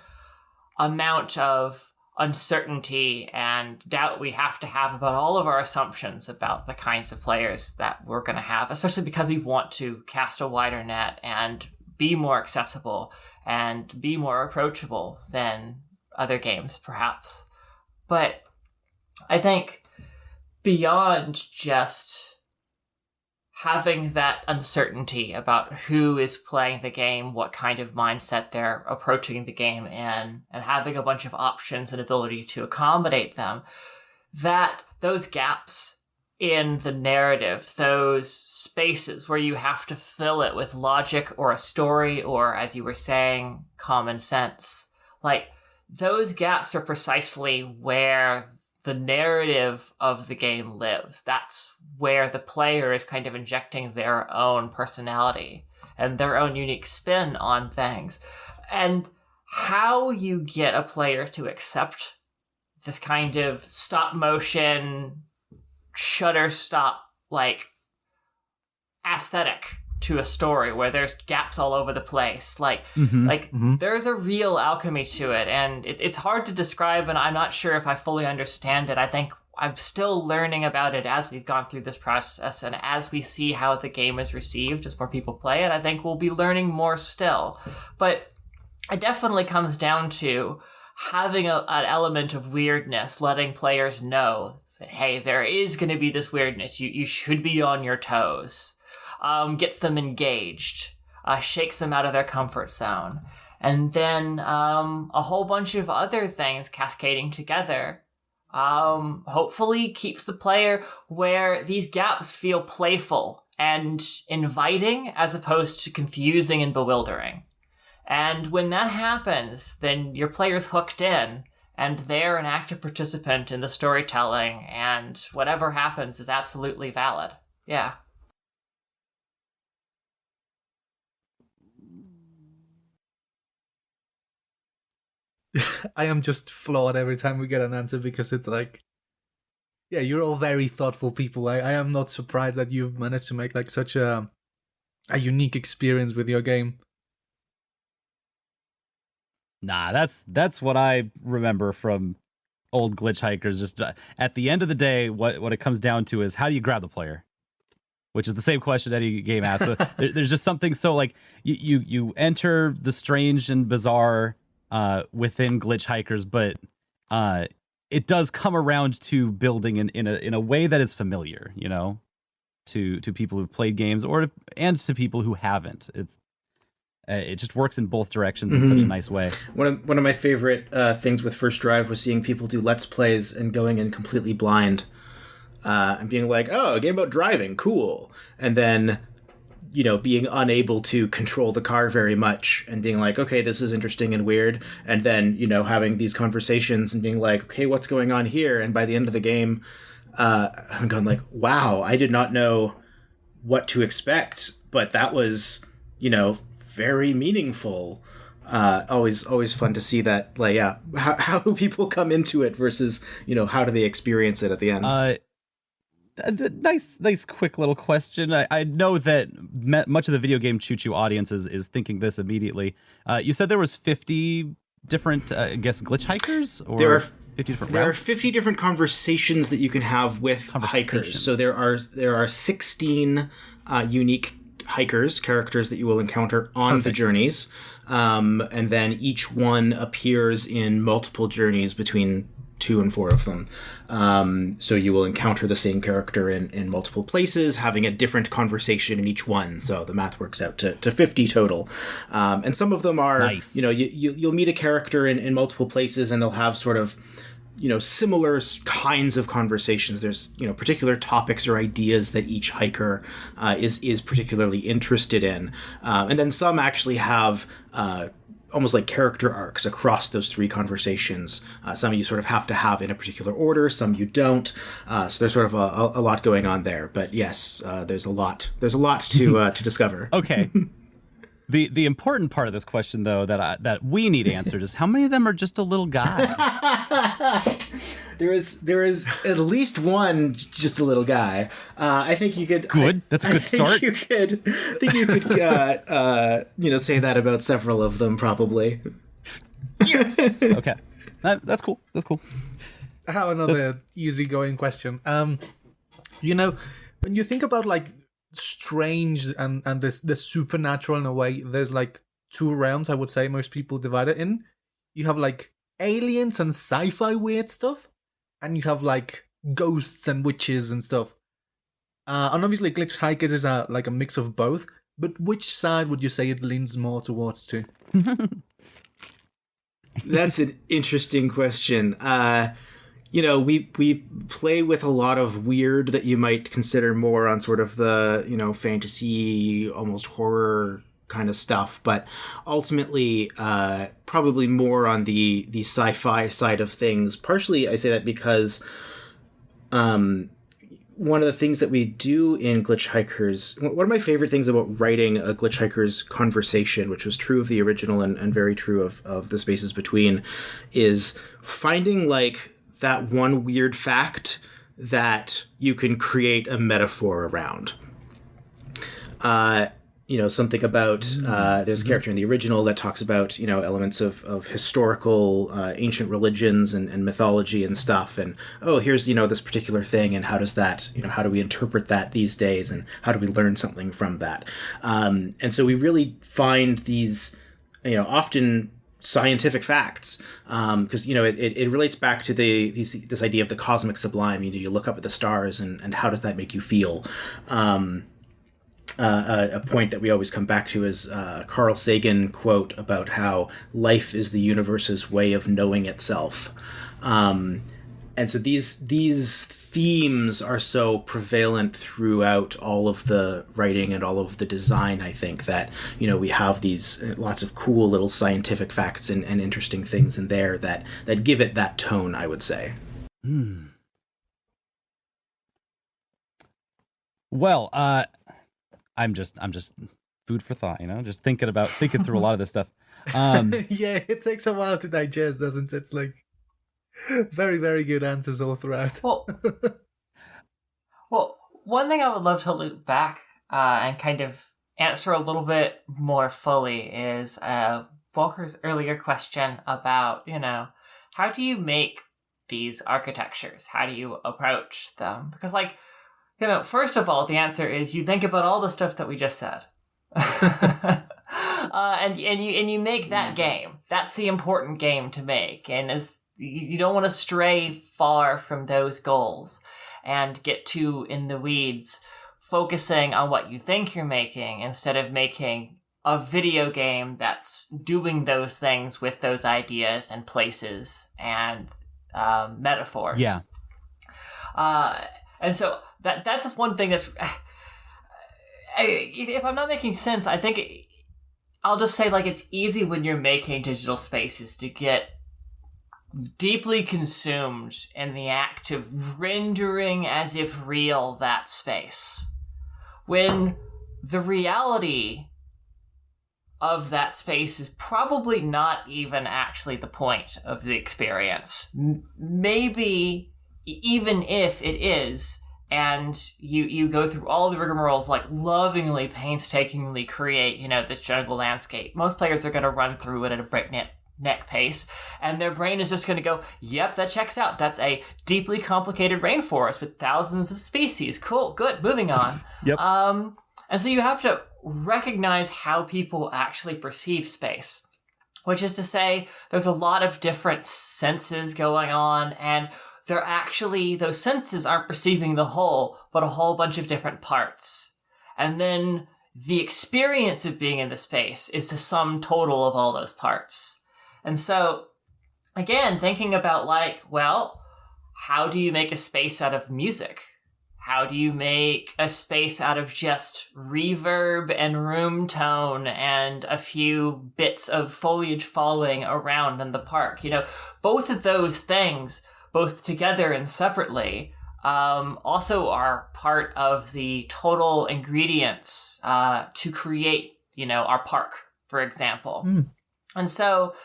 amount of uncertainty and doubt we have to have about all of our assumptions about the kinds of players that we're going to have, especially because we want to cast a wider net and be more accessible and be more approachable than other games, perhaps. But I think beyond just having that uncertainty about who is playing the game, what kind of mindset they're approaching the game in, and having a bunch of options and ability to accommodate them, that those gaps in the narrative, those spaces where you have to fill it with logic or a story or, as you were saying, common sense, like those gaps are precisely where the narrative of the game lives. That's where the player is kind of injecting their own personality and their own unique spin on things. And how you get a player to accept this kind of stop motion, shutter stop, like, aesthetic to a story where there's gaps all over the place. There's a real alchemy to it, and it's hard to describe, and I'm not sure if I fully understand it. I think I'm still learning about it as we've gone through this process, and as we see how the game is received, as more people play it, I think we'll be learning more still. But it definitely comes down to having an element of weirdness, letting players know that, hey, there is going to be this weirdness. You should be on your toes. Gets them engaged, shakes them out of their comfort zone. And then a whole bunch of other things cascading together hopefully keeps the player where these gaps feel playful and inviting as opposed to confusing and bewildering. And when that happens, then your player's hooked in, and they're an active participant in the storytelling, and whatever happens is absolutely valid. Yeah. I am just flawed every time we get an answer, because it's like, yeah, you're all very thoughtful people. I am not surprised that you've managed to make like such a unique experience with your game. Nah, that's what I remember from old Glitchhikers. Just at the end of the day, what it comes down to is, how do you grab the player? Which is the same question any game asks. So there's just something so like you enter the strange and bizarre within Glitchhikers, but it does come around to building in a way that is familiar, you know, to people who've played games and to people who haven't. It just works in both directions in such a nice way. One of my favorite things with First Drive was seeing people do Let's Plays and going in completely blind and being like, oh, a game about driving, cool. And then, you know, being unable to control the car very much and being like, okay, this is interesting and weird. And then, you know, having these conversations and being like, okay, what's going on here? And by the end of the game, I'm going like, wow, I did not know what to expect, but that was, you know, very meaningful. Always fun to see that, like, yeah, how do people come into it versus, you know, how do they experience it at the end? Nice quick little question. I know that much of the video game choo-choo audience is thinking this immediately. You said there was 50 different, I guess, Glitchhikers? Or there are 50 different There routes? are 50 different conversations that you can have with hikers. So there are 16 unique hikers, characters that you will encounter on the journeys. And then each one appears in multiple journeys between 2 and 4 of them. So you will encounter the same character in multiple places, having a different conversation in each one. So the math works out to 50 total. And some of them are, nice. You know, you'll meet a character in multiple places and they'll have sort of, you know, similar kinds of conversations. There's, you know, particular topics or ideas that each hiker is particularly interested in. And then some actually have almost like character arcs across those 3 conversations. Some you sort of have to have in a particular order, some you don't. So there's sort of a lot going on there. But yes, there's a lot to discover. Okay. The important part of this question, though, that we need answered is, how many of them are just a little guy? There is at least one just a little guy. I think you could. Good. That's a good start. I think you could, you know, say that about several of them, probably. Yes. Okay. That's cool. That's cool. I have another easygoing question. You know, when you think about like strange and the supernatural in a way, there's like 2 realms I would say most people divide it in. You have like aliens and sci-fi weird stuff, and you have like ghosts and witches and stuff. And obviously Glitchhikers is like a mix of both, but which side would you say it leans more towards to? That's an interesting question. We play with a lot of weird that you might consider more on sort of the, fantasy, almost horror kind of stuff, but ultimately probably more on the sci-fi side of things. Partially I say that because one of the things that we do in Glitchhikers, one of my favorite things about writing a Glitchhikers conversation, which was true of the original and very true of the Spaces Between, is finding like that one weird fact that you can create a metaphor around. Something about there's a character in the original that talks about elements of historical ancient religions and mythology and stuff, and here's this particular thing, and how does that how do we interpret that these days, and how do we learn something from that, and so we really find these often scientific facts, because it relates back to this idea of the cosmic sublime. You look up at the stars, and how does that make you feel? A point that we always come back to is a Carl Sagan quote about how life is the universe's way of knowing itself. And so these themes are so prevalent throughout all of the writing and all of the design, I think, that, we have these lots of cool little scientific facts and interesting things in there that give it that tone, I would say. Well, I'm just food for thought, just thinking through a lot of this stuff. Yeah, it takes a while to digest, doesn't it? It's like very, very good answers all throughout. Well, one thing I would love to loop back and kind of answer a little bit more fully is Walker's earlier question about, how do you make these architectures? How do you approach them? Because, first of all, the answer is you think about all the stuff that we just said. and you make that game. That's the important game to make. And you don't want to stray far from those goals and get too in the weeds, focusing on what you think you're making instead of making a video game that's doing those things with those ideas and places and metaphors. Yeah. And so that's one thing that's... if I'm not making sense, I think I'll just say it's easy when you're making digital spaces to get deeply consumed in the act of rendering as if real that space, when the reality of that space is probably not even actually the point of the experience. Maybe even if it is, and you go through all the rigmaroles, lovingly, painstakingly create, the jungle landscape. Most players are going to run through it at a breakneck pace, and their brain is just going to go, yep, that checks out. That's a deeply complicated rainforest with thousands of species. Cool, good, moving on. Yep. And so you have to recognize how people actually perceive space, which is to say there's a lot of different senses going on, and those senses aren't perceiving the whole, but a whole bunch of different parts. And then the experience of being in the space is the sum total of all those parts. And so, again, thinking about how do you make a space out of music? How do you make a space out of just reverb and room tone and a few bits of foliage falling around in the park? Both of those things, both together and separately, also are part of the total ingredients to create, our park, for example. And so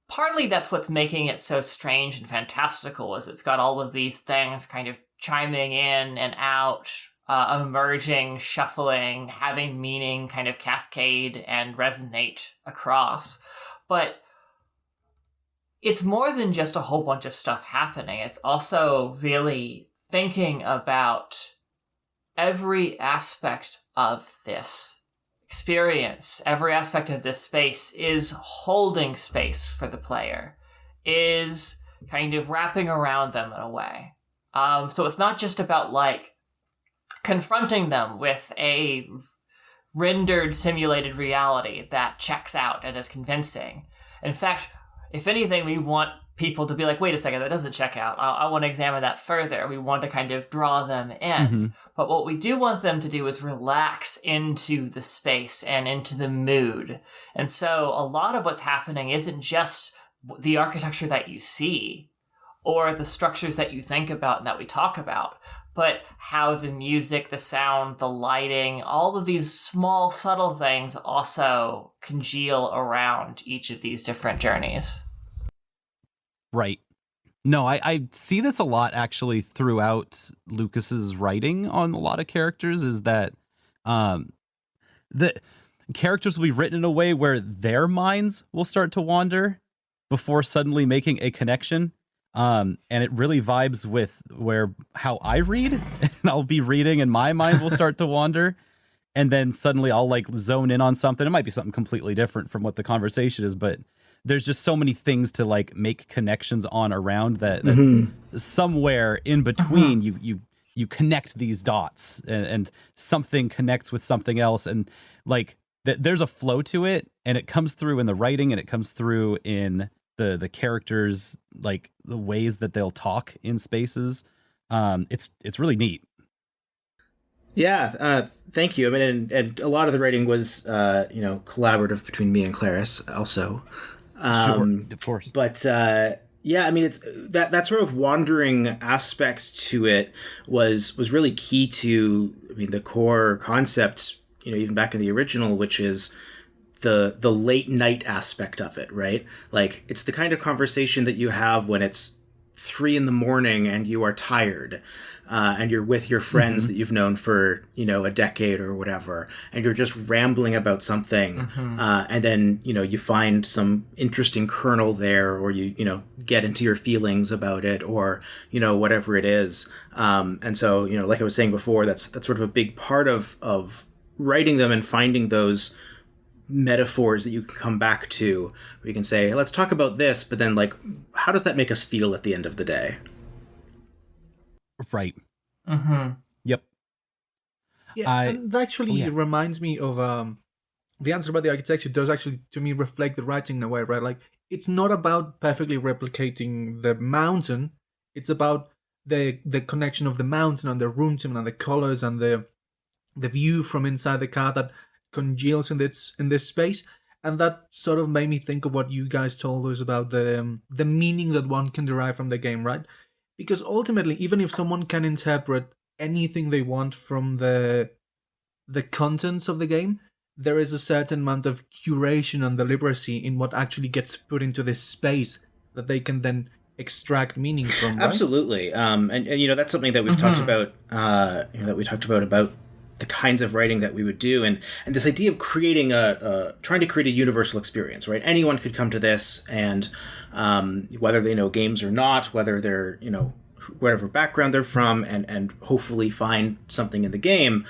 partly that's what's making it so strange and fantastical, is it's got all of these things kind of chiming in and out, emerging, shuffling, having meaning, kind of cascade and resonate across. But it's more than just a whole bunch of stuff happening. It's also really thinking about every aspect of this experience, every aspect of this space is holding space for the player, is kind of wrapping around them in a way. So it's not just about confronting them with a rendered simulated reality that checks out and is convincing. In fact, if anything, we want people to be like, wait a second, that doesn't check out. I want to examine that further. We want to kind of draw them in. Mm-hmm. But what we do want them to do is relax into the space and into the mood. And so a lot of what's happening isn't just the architecture that you see or the structures that you think about and that we talk about, but how the music, the sound, the lighting, all of these small, subtle things also congeal around each of these different journeys. Right. No, I see this a lot actually throughout Lucas's writing on a lot of characters, is that the characters will be written in a way where their minds will start to wander before suddenly making a connection. And it really vibes with how I read, and I'll be reading and my mind will start to wander. And then suddenly I'll like zone in on something. It might be something completely different from what the conversation is, but there's just so many things to like make connections on around that somewhere in between you connect these dots and something connects with something else. And like there's a flow to it, and it comes through in the writing, and it comes through in the characters, like the ways that they'll talk in spaces. It's really neat. Yeah, thank you. I mean, and a lot of the writing was, collaborative between me and Claris also. Sure, of course. But yeah, I mean, it's that sort of wandering aspect to it was really key to, I mean, the core concept, even back in the original, which is the late night aspect of it, right? Like, it's the kind of conversation that you have when it's 3 a.m. and you are tired, and you're with your friends that you've known for, a decade or whatever, and you're just rambling about something, and then, you find some interesting kernel there, or you get into your feelings about it, or, whatever it is. And so, like I was saying before, that's sort of a big part of writing them and finding those metaphors that you can come back to, where you can say, hey, let's talk about this, but then like, how does that make us feel at the end of the day? Right. Yeah, Yep. and actually it reminds me of the answer about the architecture does actually, to me, reflect the writing in a way, right? Like, it's not about perfectly replicating the mountain. It's about the connection of the mountain and the room tone and the colors and the view from inside the car that congeals in this space. And that sort of made me think of what you guys told us about the meaning that one can derive from the game, right? Because ultimately, even if someone can interpret anything they want from the contents of the game, there is a certain amount of curation and deliberacy in what actually gets put into this space that they can then extract meaning from, right? Absolutely. And that's something that we've talked about, about the kinds of writing that we would do, and this idea of creating trying to create a universal experience, right? Anyone could come to this, and whether they know games or not, whether they're, whatever background they're from, and hopefully find something in the game.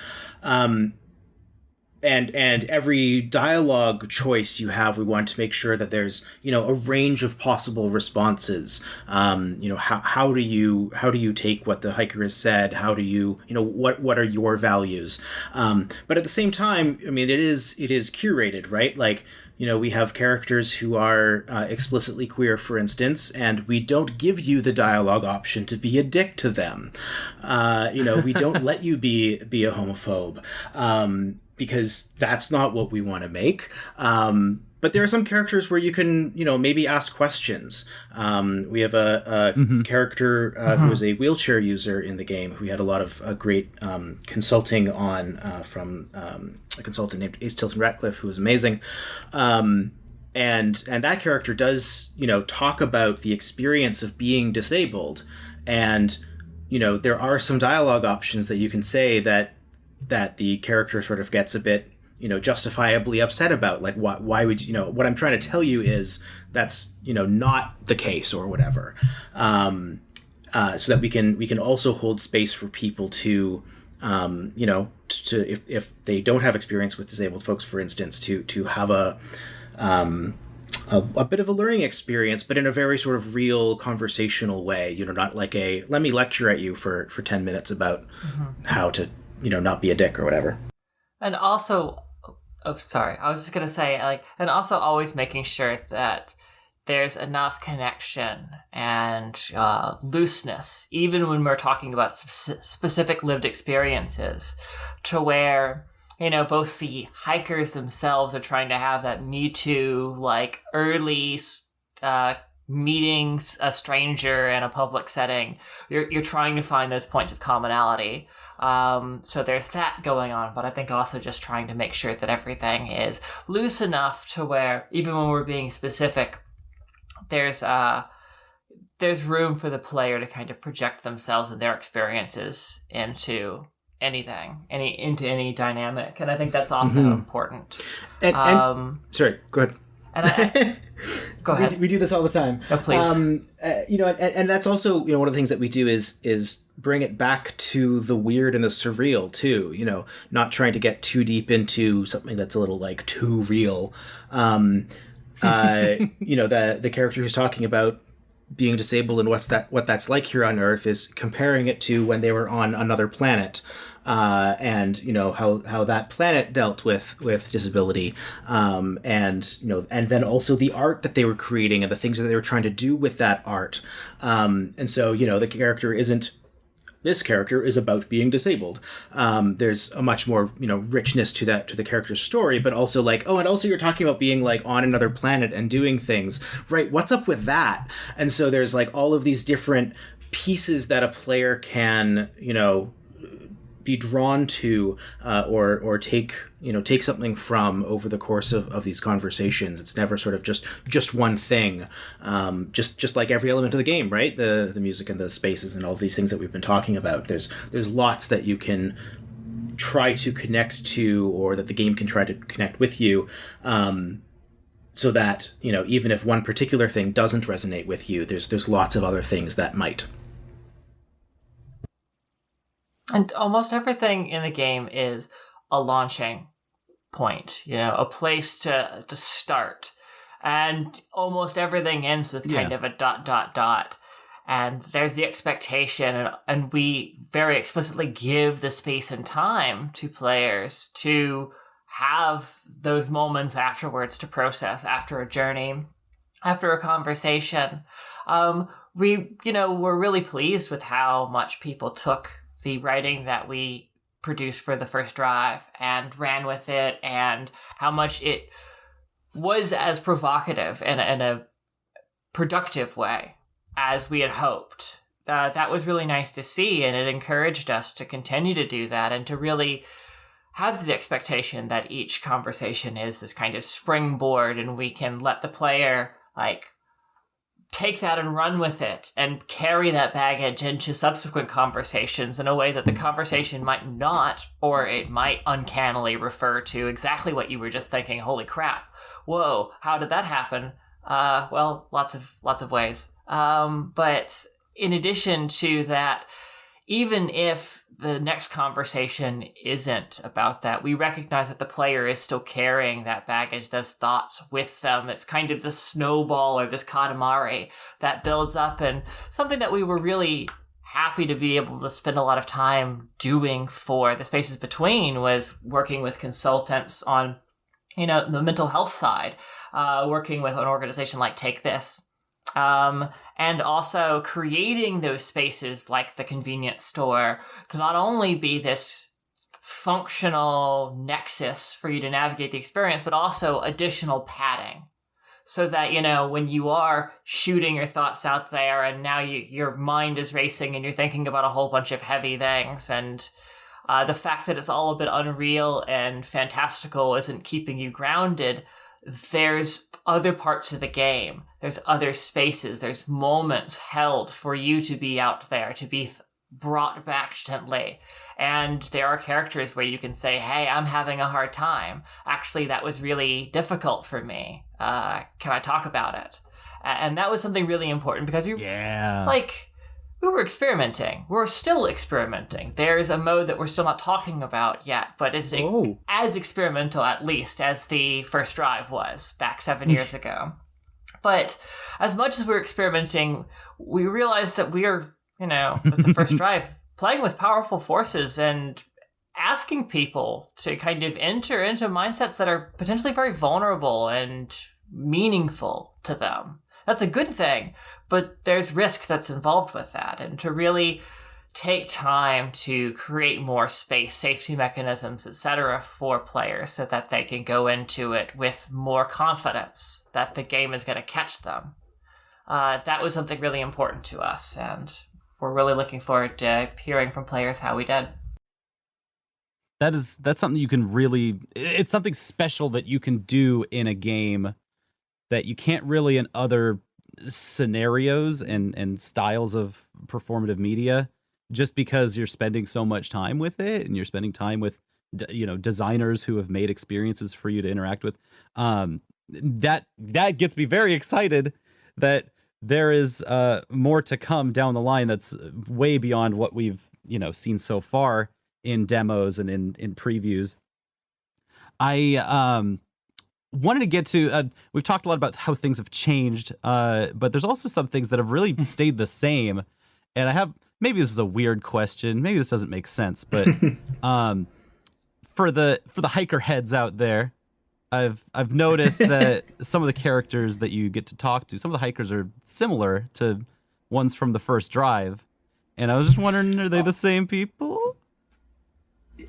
And every dialogue choice you have, we want to make sure that there's, a range of possible responses. How do you take what the hiker has said? How do you, what are your values? But at the same time, I mean, it is curated, right? Like, we have characters who are explicitly queer, for instance, and we don't give you the dialogue option to be a dick to them. We don't let you be a homophobe. Because that's not what we want to make. But there are some characters where you can, maybe ask questions. We have a character who is a wheelchair user in the game, who we had a lot of great consulting on from a consultant named Ace Tilton Ratcliffe, who was amazing. And that character does, talk about the experience of being disabled. And, there are some dialogue options that you can say that the character sort of gets a bit, justifiably upset about. Like, why would what I'm trying to tell you is that's, not the case, or whatever. So that we can also hold space for people to, if they don't have experience with disabled folks, for instance, to have a bit of a learning experience, but in a very sort of real conversational way, not like let me lecture at you for 10 minutes about how to not be a dick or whatever. And also, oh, sorry, I was just going to say, like, and also always making sure that there's enough connection and looseness, even when we're talking about specific lived experiences, to where, both the hikers themselves are trying to have that Me Too, like, early meeting a stranger in a public setting. You're trying to find those points of commonality. So there's that going on, but I think also just trying to make sure that everything is loose enough to where, even when we're being specific, there's room for the player to kind of project themselves and their experiences into any dynamic, and I think that's also important. And sorry, go ahead. And go ahead. We do this all the time. No, please. And that's also one of the things that we do is bring it back to the weird and the surreal too. Not trying to get too deep into something that's a little like too real. The character who's talking about being disabled and what that's like here on Earth is comparing it to when they were on another planet, and how that planet dealt with disability, and then also the art that they were creating and the things that they were trying to do with that art, and so this character is about being disabled. There's a much more, richness to the character's story, but also and also you're talking about being like on another planet and doing things, right? What's up with that? And so there's like all of these different pieces that a player can, be drawn to, or take something from over the course of these conversations. It's never sort of just one thing. Just like every element of the game, right? The music and the spaces and all these things that we've been talking about. There's lots that you can try to connect to, or that the game can try to connect with you, so that even if one particular thing doesn't resonate with you, there's lots of other things that might. And almost everything in the game is a launching point, a place to start. And almost everything ends with kind of a ... And there's the expectation, and we very explicitly give the space and time to players to have those moments afterwards to process, after a journey, after a conversation. We're really pleased with how much people took the writing that we produced for the first drive and ran with it, and how much it was as provocative in a productive way as we had hoped. That was really nice to see, and it encouraged us to continue to do that and to really have the expectation that each conversation is this kind of springboard, and we can let the player take that and run with it and carry that baggage into subsequent conversations in a way that the conversation might not, or it might uncannily refer to exactly what you were just thinking. Holy crap. Whoa, how did that happen? Well, lots of ways. But in addition to that, even if the next conversation isn't about that, we recognize that the player is still carrying that baggage, those thoughts with them. It's kind of the snowball or this katamari that builds up, and something that we were really happy to be able to spend a lot of time doing for the Spaces Between was working with consultants on, the mental health side, working with an organization like Take This. And also creating those spaces like the convenience store to not only be this functional nexus for you to navigate the experience, but also additional padding. So that, when you are shooting your thoughts out there and now your mind is racing and you're thinking about a whole bunch of heavy things, and the fact that it's all a bit unreal and fantastical isn't keeping you grounded, there's other parts of the game. There's other spaces. There's moments held for you to be out there, to be brought back gently. And there are characters where you can say, hey, I'm having a hard time. Actually, that was really difficult for me. Can I talk about it? And that was something really important because we were experimenting. We're still experimenting. There's a mode that we're still not talking about yet, but it's as experimental, at least, as the first drive was back 7 years ago. But as much as we're experimenting, we realized that we are, with the first drive, playing with powerful forces and asking people to kind of enter into mindsets that are potentially very vulnerable and meaningful to them. That's a good thing, but there's risk that's involved with that. And to really take time to create more space, safety mechanisms, etc. for players so that they can go into it with more confidence that the game is going to catch them. That was something really important to us, and we're really looking forward to hearing from players how we did. That's something you can really, it's something special that you can do in a game that you can't really in other scenarios and styles of performative media, just because you're spending so much time with it and you're spending time with, designers who have made experiences for you to interact with. That gets me very excited that there is more to come down the line that's way beyond what we've seen so far in demos and in previews. I wanted to get to, we've talked a lot about how things have changed, but there's also some things that have really stayed the same. And I have, maybe this is a weird question, maybe this doesn't make sense, but for the hiker heads out there, I've noticed that some of the characters that you get to talk to, some of the hikers are similar to ones from the first drive. And I was just wondering, are they the same people?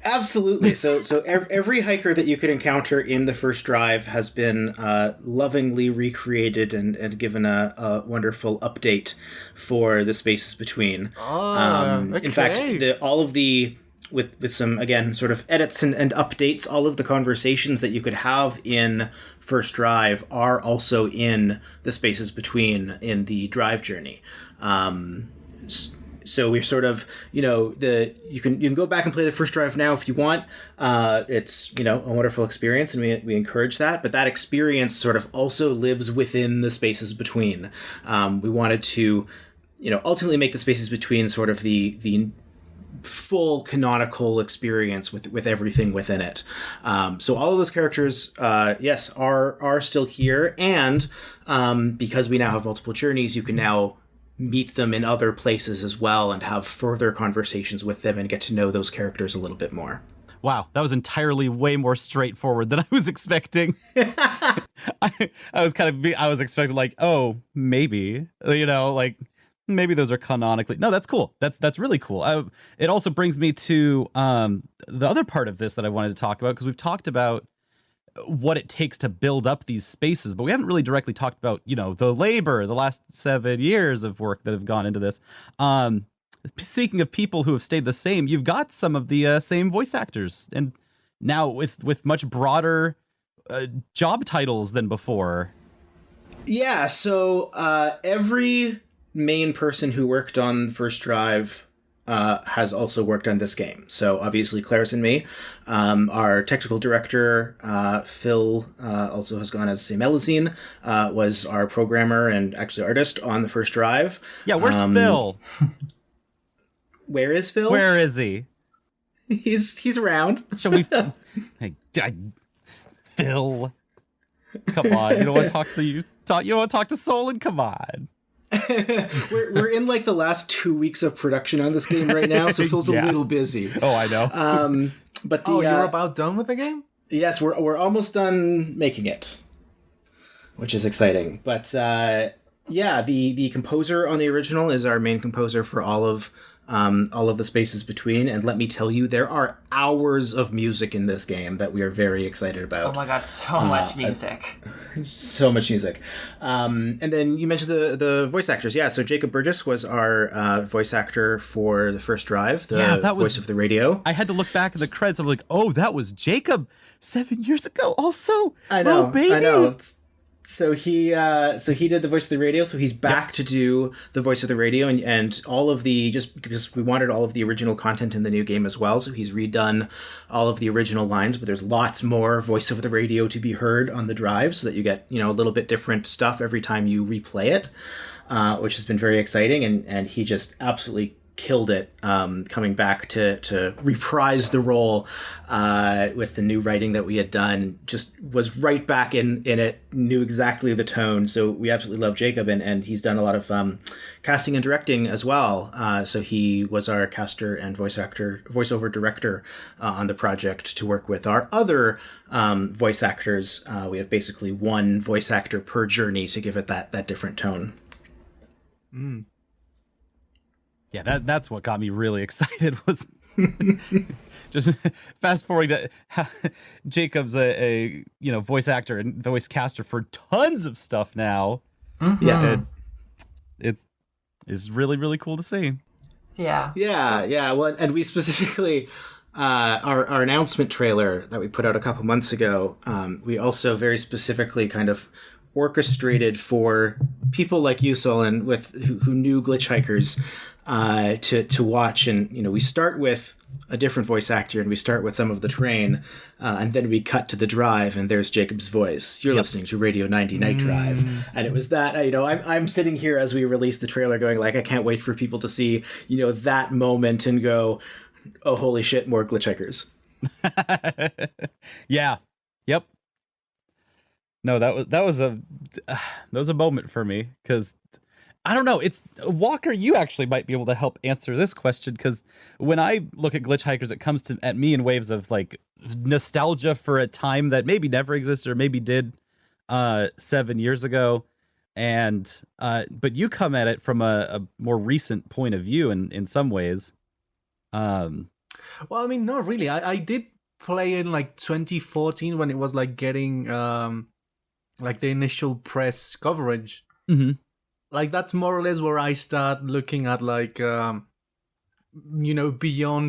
Absolutely. So every hiker that you could encounter in the first drive has been lovingly recreated and given a wonderful update for the spaces between. Okay. In fact, all of the with some, again, sort of edits and updates, all of the conversations that you could have in first drive are also in the spaces between in the drive journey. So we're sort of, you can go back and play the first drive now if you want. It's, a wonderful experience, and we encourage that. But that experience sort of also lives within the spaces between. We wanted to, ultimately make the spaces between sort of the full canonical experience with everything within it. So all of those characters, yes, are still here. And because we now have multiple journeys, you can now meet them in other places as well and have further conversations with them and get to know those characters a little bit more. Wow, that was entirely way more straightforward than I was expecting. I was expecting like, oh, maybe, maybe those are canonically. No, that's cool. That's really cool. It also brings me to the other part of this that I wanted to talk about, because we've talked about what it takes to build up these spaces, but we haven't really directly talked about, the labor, the last 7 years of work that have gone into this. Speaking of people who have stayed the same, you've got some of the same voice actors, and now with much broader job titles than before. Yeah, so every main person who worked on First Drive has also worked on this game. So obviously Claris and me. Our technical director, Phil, also has gone as Samelazine, was our programmer and actually artist on the First Drive. Yeah, where's Phil? Where is Phil? Where is he? He's around. Shall we? Hey, Phil. Come on, you don't want to talk to you. You don't want to talk to Solon? Come on. we're in like the last 2 weeks of production on this game right now, so Phil's a little busy. Oh, I know. But you're about done with the game? Yes, we're almost done making it, which is exciting. But the composer on the original is our main composer for all of the spaces between, and let me tell you, there are hours of music in this game that we are very excited about. Oh my god, so much music. So much music. And then you mentioned the voice actors. Yeah, so Jacob Burgess was our voice actor for the First Drive, the voice of the radio. I had to look back at the credits. I'm like, oh, that was Jacob 7 years ago also. I know, oh, baby. I know. So he did the voice of the radio. So he's back to do the voice of the radio and all of the, just because we wanted all of the original content in the new game as well. So he's redone all of the original lines, but there's lots more voice of the radio to be heard on the drive, so that you get, a little bit different stuff every time you replay it, which has been very exciting. And he just absolutely killed it, coming back to reprise the role with the new writing that we had done. Just was right back in it, knew exactly the tone. So we absolutely love Jacob, and he's done a lot of casting and directing as well. So he was our caster and voiceover director on the project to work with our other voice actors. We have basically one voice actor per journey to give it that different tone. Mm. Yeah, that's what got me really excited was just fast forwarding to Jacob's a voice actor and voice caster for tons of stuff now. Mm-hmm. Yeah, it's really, really cool to see. Yeah. Well, and we specifically our announcement trailer that we put out a couple months ago, we also very specifically kind of orchestrated for people like you, Solon, who knew Glitchhikers, to watch. And we start with a different voice actor, and we start with some of the train, and then we cut to the drive, and there's Jacob's voice. You're listening to Radio 90 Night Drive, and it was that. I'm sitting here as we release the trailer, going like, I can't wait for people to see that moment and go, oh holy shit, more Glitchhikers. Yeah. Yep. No, that was a moment for me, because I don't know. It's Walker. You actually might be able to help answer this question, because when I look at Glitchhikers, it comes at me in waves of like nostalgia for a time that maybe never existed or maybe did 7 years ago, and but you come at it from a more recent point of view in some ways. Well, I mean, not really. I did play in like 2014 when it was like getting like the initial press coverage. Mm-hmm. Like that's more or less where I start looking at like beyond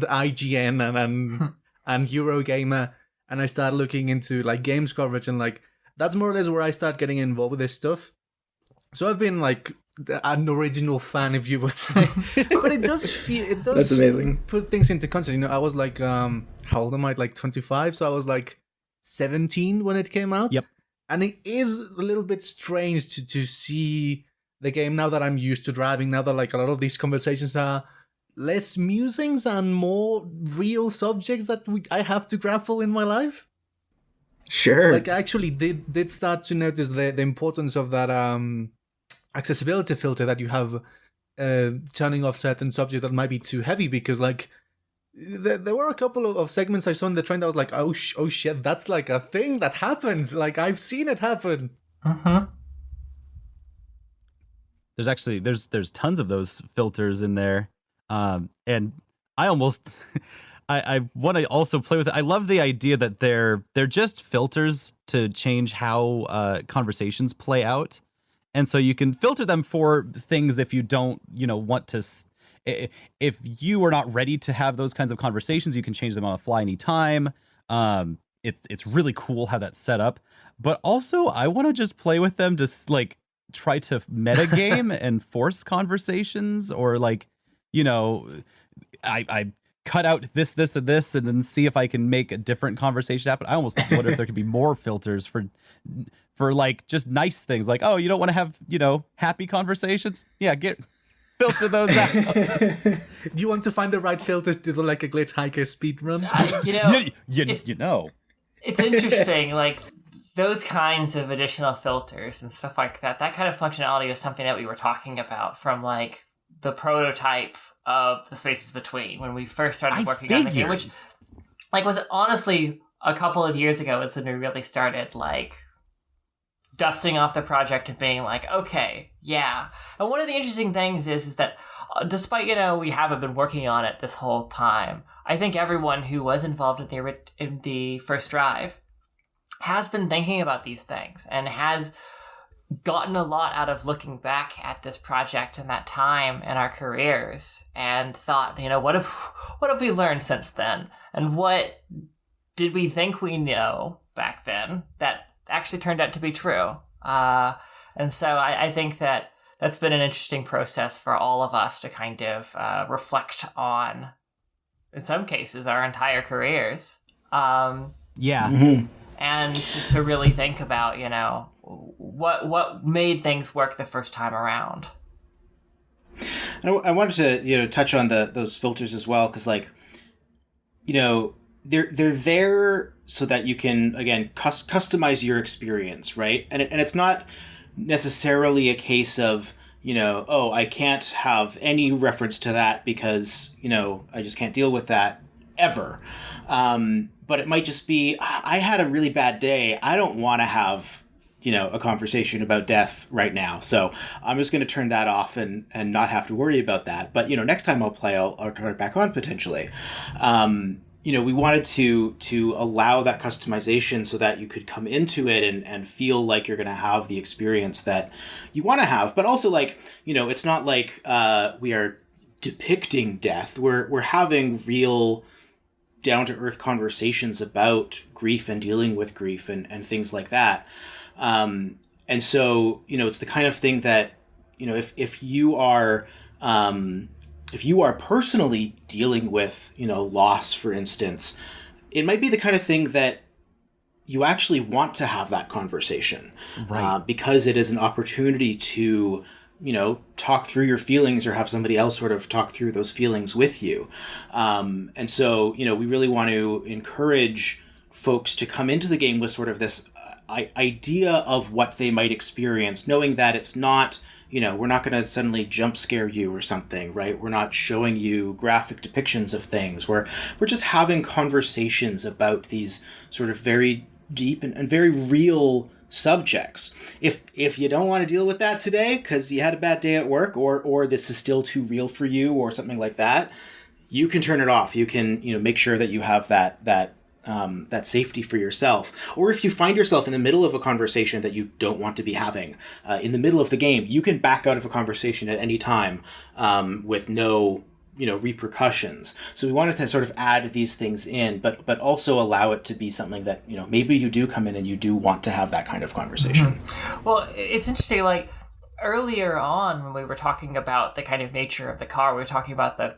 IGN and Eurogamer, and I start looking into like games coverage, and like that's more or less where I start getting involved with this stuff. So I've been like an original fan, if you would say. But it does That's amazing. Put things into context. I was like how old am I? Like 25, so I was like 17 when it came out. Yep. And it is a little bit strange to see the game now that I'm used to driving, now that like a lot of these conversations are less musings and more real subjects that I have to grapple in my life. Sure. Like I actually did start to notice the importance of that accessibility filter that you have, turning off certain subjects that might be too heavy, because like there were a couple of segments I saw in the train that I was like, oh shit, that's like a thing that happens. Like I've seen it happen. Mm-hmm. There's actually there's tons of those filters in there, and I almost I want to also play with it. I love the idea that they're just filters to change how conversations play out, and so you can filter them for things if you don't want to. If you are not ready to have those kinds of conversations, you can change them on the fly anytime. It's really cool how that's set up, but also I want to just play with them to like try to metagame and force conversations, or like I cut out this and this and then see if I can make a different conversation happen. I almost wonder if there could be more filters for like just nice things, like, oh, you don't want to have happy conversations, filter those out. Do you want to find the right filters to do like a Glitchhiker speed run? It's interesting, like those kinds of additional filters and stuff like that. That kind of functionality was something that we were talking about from like the prototype of the Spaces Between when we first started working on the game, which like was honestly a couple of years ago is when we really started like dusting off the project and being like, okay, yeah. And one of the interesting things is that despite, we haven't been working on it this whole time, I think everyone who was involved in the first drive has been thinking about these things and has gotten a lot out of looking back at this project and that time in our careers and thought, what have we learned since then? And what did we think we knew back then that actually turned out to be true? And so I think that's been an interesting process for all of us to kind of reflect on, in some cases, our entire careers. Mm-hmm. And to really think about, what made things work the first time around. And I wanted to touch on those filters as well, because like, they're there so that you can, again, customize your experience, right? And it's not necessarily a case of, I can't have any reference to that because, I just can't deal with that ever. But it might just be, I had a really bad day. I don't want to have, a conversation about death right now. So I'm just going to turn that off and not have to worry about that. But, next time I'll play, I'll turn it back on potentially. We wanted to allow that customization so that you could come into it and feel like you're going to have the experience that you want to have. But also, like, it's not like we are depicting death. We're having real down-to-earth conversations about grief and dealing with grief and things like that. And so, it's the kind of thing that, if you are personally dealing with, loss, for instance, it might be the kind of thing that you actually want to have that conversation, right? Because it is an opportunity to, talk through your feelings or have somebody else sort of talk through those feelings with you. And so, we really want to encourage folks to come into the game with sort of this idea of what they might experience, knowing that it's not, we're not going to suddenly jump scare you or something, right? We're not showing you graphic depictions of things. We're just having conversations about these sort of very deep and very real subjects. If you don't want to deal with that today because you had a bad day at work or this is still too real for you or something like that, you can turn it off. You can, make sure that you have that safety for yourself. Or if you find yourself in the middle of a conversation that you don't want to be having in the middle of the game, you can back out of a conversation at any time with no repercussions. So we wanted to sort of add these things in, but also allow it to be something that maybe you do come in and you do want to have that kind of conversation. Mm-hmm. Well, it's interesting, like earlier on when we were talking about the kind of nature of the car, we were talking about the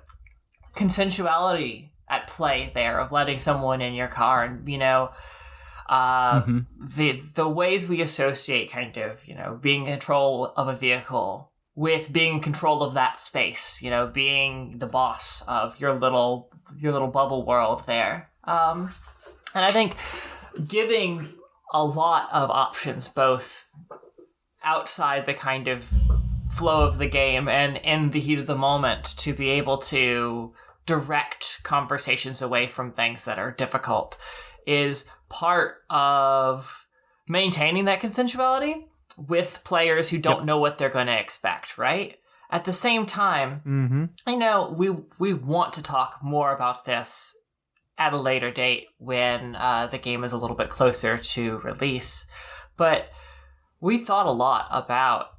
consensuality at play there of letting someone in your car, and the ways we associate kind of being in control of a vehicle with being in control of that space, being the boss of your little bubble world there. And I think giving a lot of options both outside the kind of flow of the game and in the heat of the moment to be able to direct conversations away from things that are difficult is part of maintaining that consensuality with players who don't know what they're going to expect, right? At the same time, I know we want to talk more about this at a later date when the game is a little bit closer to release, but we thought a lot about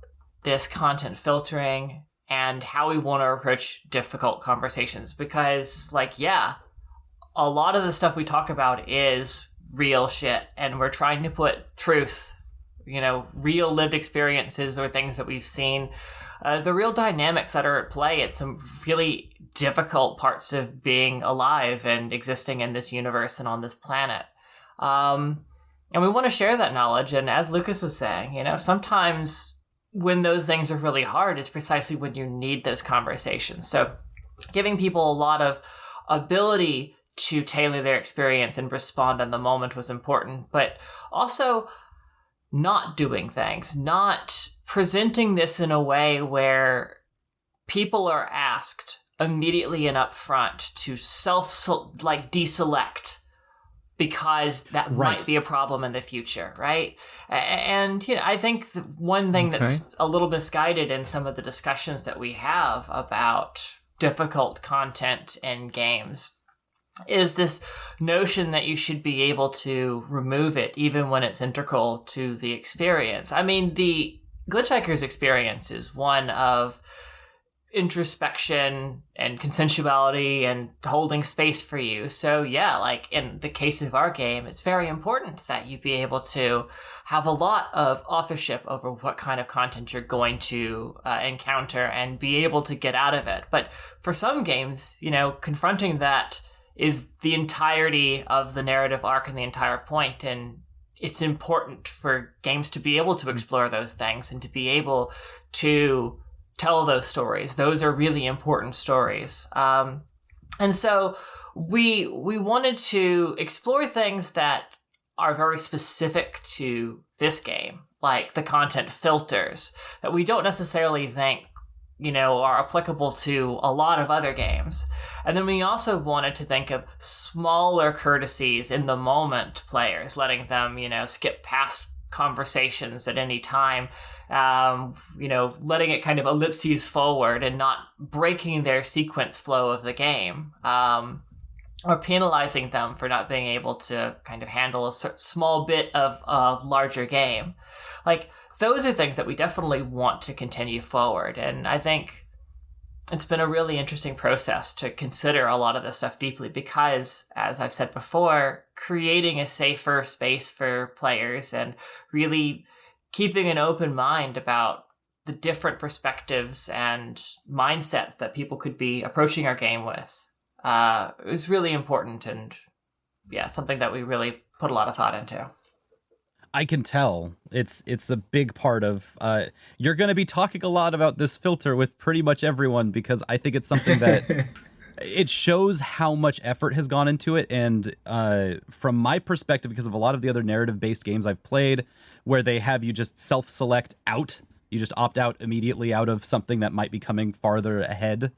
this content filtering and how we want to approach difficult conversations because, a lot of the stuff we talk about is real shit, and we're trying to put truth, real lived experiences or things that we've seen, the real dynamics that are at play at some really difficult parts of being alive and existing in this universe and on this planet. And we want to share that knowledge, and as Lucas was saying, sometimes when those things are really hard is precisely when you need those conversations. So giving people a lot of ability to tailor their experience and respond in the moment was important, but also not doing things, not presenting this in a way where people are asked immediately and upfront to deselect because that might be a problem in the future, right? And I think one thing that's a little misguided in some of the discussions that we have about difficult content in games is this notion that you should be able to remove it even when it's integral to the experience. I mean, the Glitchhikers experience is one of introspection and consensuality and holding space for you. So in the case of our game, it's very important that you be able to have a lot of authorship over what kind of content you're going to encounter and be able to get out of it. But for some games, confronting that is the entirety of the narrative arc and the entire point, and it's important for games to be able to explore those things and to be able to tell those stories. Those are really important stories. And so we wanted to explore things that are very specific to this game, like the content filters that we don't necessarily think, are applicable to a lot of other games. And then we also wanted to think of smaller courtesies in the moment to players, letting them, skip past conversations at any time, letting it kind of ellipses forward and not breaking their sequence flow of the game, or penalizing them for not being able to kind of handle a small bit of larger game. Like, those are things that we definitely want to continue forward. And I think it's been a really interesting process to consider a lot of this stuff deeply because, as I've said before, creating a safer space for players and really keeping an open mind about the different perspectives and mindsets that people could be approaching our game with is really important, and something that we really put a lot of thought into. I can tell it's a big part of you're going to be talking a lot about this filter with pretty much everyone, because I think it's something that it shows how much effort has gone into it. And from my perspective, because of a lot of the other narrative based games I've played where they have you just self-select out, you just opt out immediately out of something that might be coming farther ahead.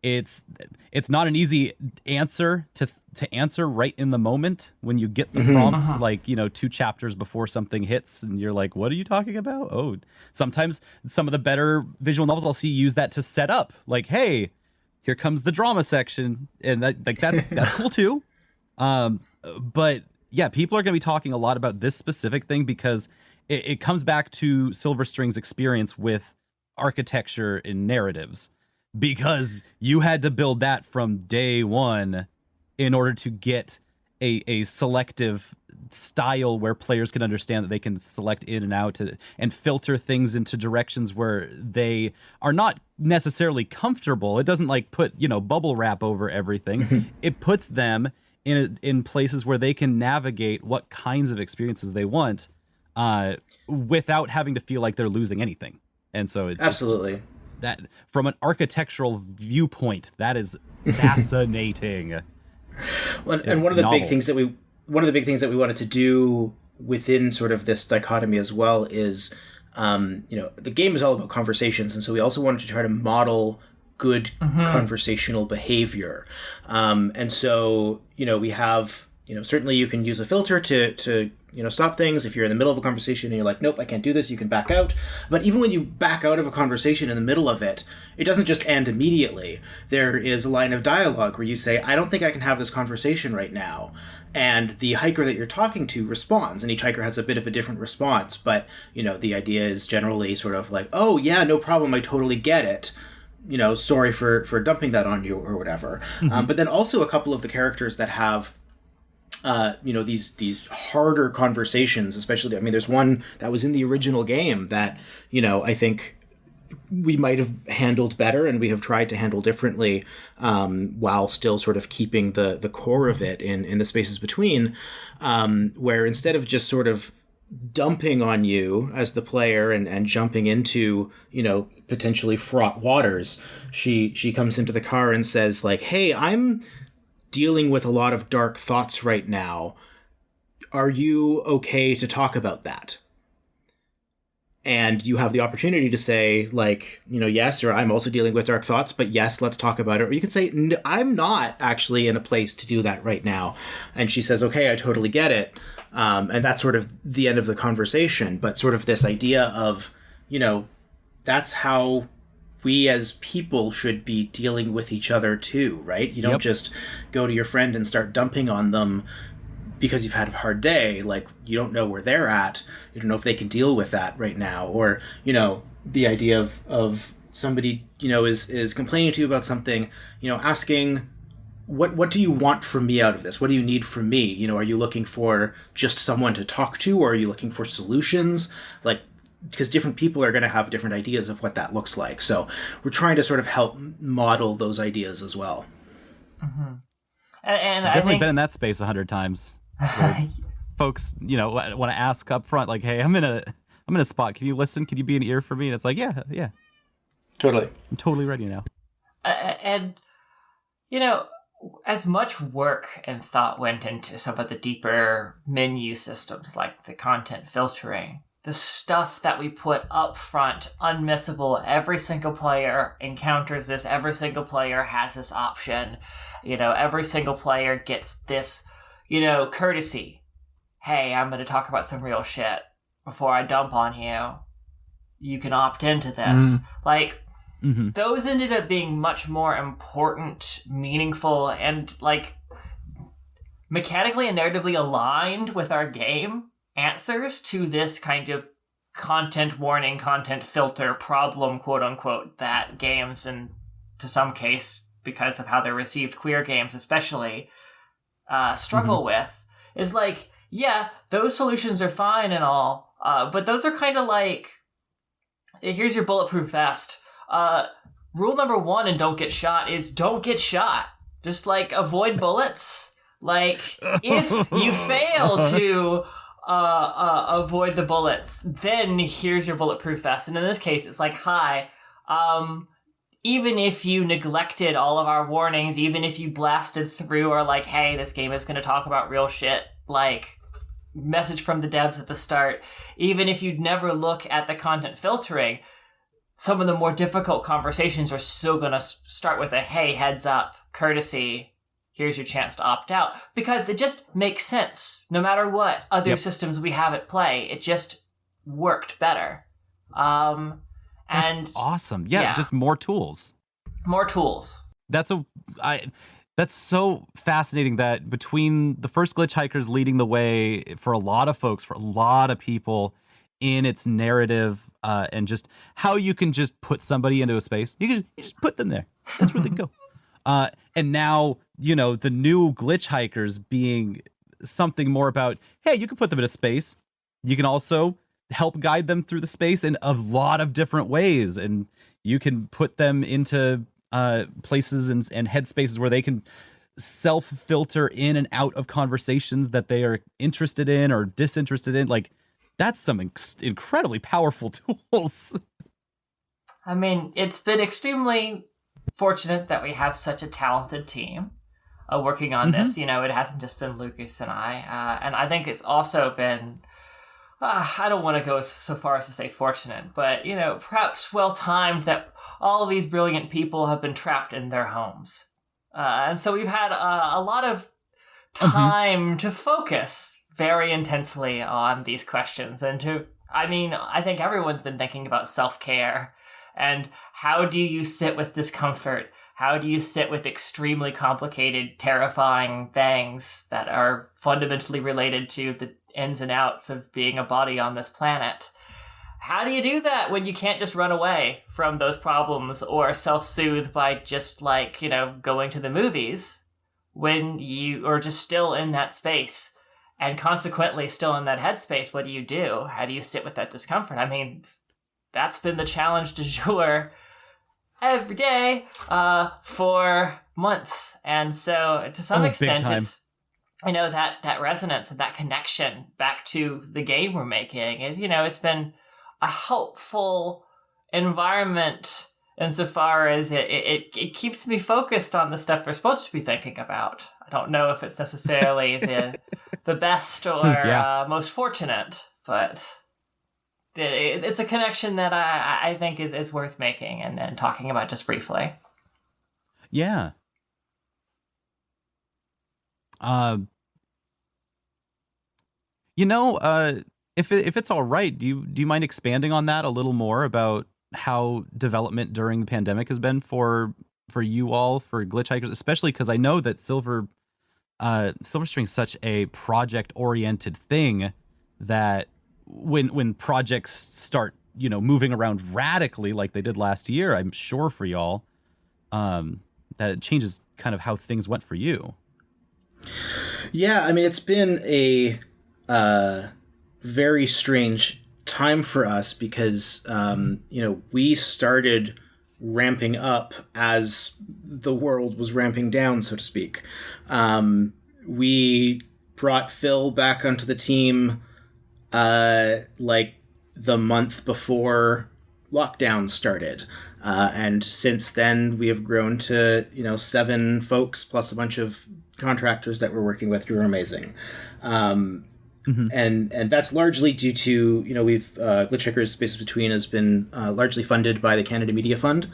It's not an easy answer to answer right in the moment when you get the prompt, like, 2 chapters before something hits and you're like, what are you talking about? Oh, sometimes some of the better visual novels I'll see use that to set up, like, hey, here comes the drama section. And that's cool too. But yeah, people are going to be talking a lot about this specific thing because it comes back to Silverstring's experience with architecture and narratives. Because you had to build that from day one in order to get a selective style where players can understand that they can select in and out and filter things into directions where they are not necessarily comfortable. It doesn't like put, bubble wrap over everything. It puts them in places where they can navigate what kinds of experiences they want without having to feel like they're losing anything. And so it's absolutely. That from an architectural viewpoint, that is fascinating. Well, and one of the big things that we wanted to do within sort of this dichotomy as well is, the game is all about conversations, and so we also wanted to try to model good conversational behavior. And so, we have, certainly you can use a filter to stop things. If you're in the middle of a conversation and you're like, nope, I can't do this, you can back out. But even when you back out of a conversation in the middle of it, it doesn't just end immediately. There is a line of dialogue where you say, I don't think I can have this conversation right now. And the hiker that you're talking to responds, and each hiker has a bit of a different response. But, the idea is generally sort of like, oh yeah, no problem, I totally get it. Sorry for dumping that on you or whatever. But then also a couple of the characters that have these harder conversations, especially, there's one that was in the original game that, I think we might have handled better and we have tried to handle differently, while still sort of keeping the core of it in the spaces between, where instead of just sort of dumping on you as the player and jumping into, potentially fraught waters, she comes into the car and says like, hey, I'm dealing with a lot of dark thoughts right now. Are you okay to talk about that? And you have the opportunity to say like, yes, or I'm also dealing with dark thoughts, but yes, let's talk about it. Or you can say, I'm not actually in a place to do that right now. And she says, okay, I totally get it. And that's sort of the end of the conversation. But sort of this idea of, that's how we as people should be dealing with each other too, right? You don't just go to your friend and start dumping on them because you've had a hard day. Like, you don't know where they're at. You don't know if they can deal with that right now. Or, the idea of somebody, is complaining to you about something, asking, what do you want from me out of this? What do you need from me? Are you looking for just someone to talk to, or are you looking for solutions? Like, because different people are going to have different ideas of what that looks like. So we're trying to sort of help model those ideas as well. And I've definitely been in that space 100 times. Folks, want to ask up front, like, hey, I'm in I'm in a spot. Can you listen? Can you be an ear for me? And it's like, yeah. Totally. I'm totally ready now. And, you know, as much work and thought went into some of the deeper menu systems, like the content filtering, the stuff that we put up front, unmissable. Every single player encounters this. Every single player has this option. You know, every single player gets this, you know, courtesy. Hey, I'm going to talk about some real shit before I dump on you. You can opt into this. Like, those ended up being much more important, meaningful, and, like, mechanically and narratively aligned with our game answers to this kind of content warning, content filter problem, quote unquote, that games, and to some case, because of how they're received, queer games especially, struggle with, is like, yeah, those solutions are fine and all, but those are kind of like, here's your bulletproof vest. Rule number 1 in don't get shot is don't get shot. Just, like, avoid bullets. Like, if you fail to avoid the bullets, then here's your bulletproof vest. And in this case, it's like, hi, even if you neglected all of our warnings, even if you blasted through or like, hey, this game is going to talk about real shit, like, message from the devs at the start, even if you'd never look at the content filtering, some of the more difficult conversations are still going to start with a, hey, heads up, courtesy, here's your chance to opt out. Because it just makes sense. No matter what other systems we have at play, it just worked better. That's awesome. Yeah, just more tools. More tools. That's so fascinating that between the first Glitchhikers leading the way for a lot of folks, for a lot of people in its narrative, and just how you can just put somebody into a space. You just put them there. That's where they go. And now, you know, the new Glitchhikers being something more about, hey, you can put them in a space. You can also help guide them through the space in a lot of different ways. And you can put them into places and headspaces where they can self-filter in and out of conversations that they are interested in or disinterested in. Like, that's some incredibly powerful tools. I mean, it's been extremely fortunate that we have such a talented team working on this. You know, it hasn't just been Lucas and I. And I think it's also been, I don't want to go so far as to say fortunate, but, you know, perhaps well-timed that all of these brilliant people have been trapped in their homes. And so we've had a lot of time to focus very intensely on these questions. And I think everyone's been thinking about self-care and how do you sit with discomfort? How do you sit with extremely complicated, terrifying things that are fundamentally related to the ins and outs of being a body on this planet? How do you do that when you can't just run away from those problems or self-soothe by just, like, you know, going to the movies when you are just still in that space and consequently still in that headspace? What do you do? How do you sit with that discomfort? I mean, that's been the challenge du jour every day for months. And so to some extent, it's, you know, that resonance and that connection back to the game we're making is, you know, it's been a helpful environment insofar as it keeps me focused on the stuff we're supposed to be thinking about. I don't know if it's necessarily the best or most fortunate, but it's a connection that I think is worth making and talking about just briefly. Yeah. You know, if it's all right, do you mind expanding on that a little more about how development during the pandemic has been for you all, for Glitchhikers, especially because I know that Silverstring is such a project-oriented thing that when projects start, you know, moving around radically like they did last year, I'm sure for y'all, that it changes kind of how things went for you. Yeah, I mean, it's been a very strange time for us because, you know, we started ramping up as the world was ramping down, so to speak. We brought Phil back onto the team, like the month before lockdown started. And since then, we have grown to, 7 folks plus a bunch of contractors that we're working with who are amazing. And that's largely due to, we've Glitchhikers Spaces Between has been largely funded by the Canada Media Fund,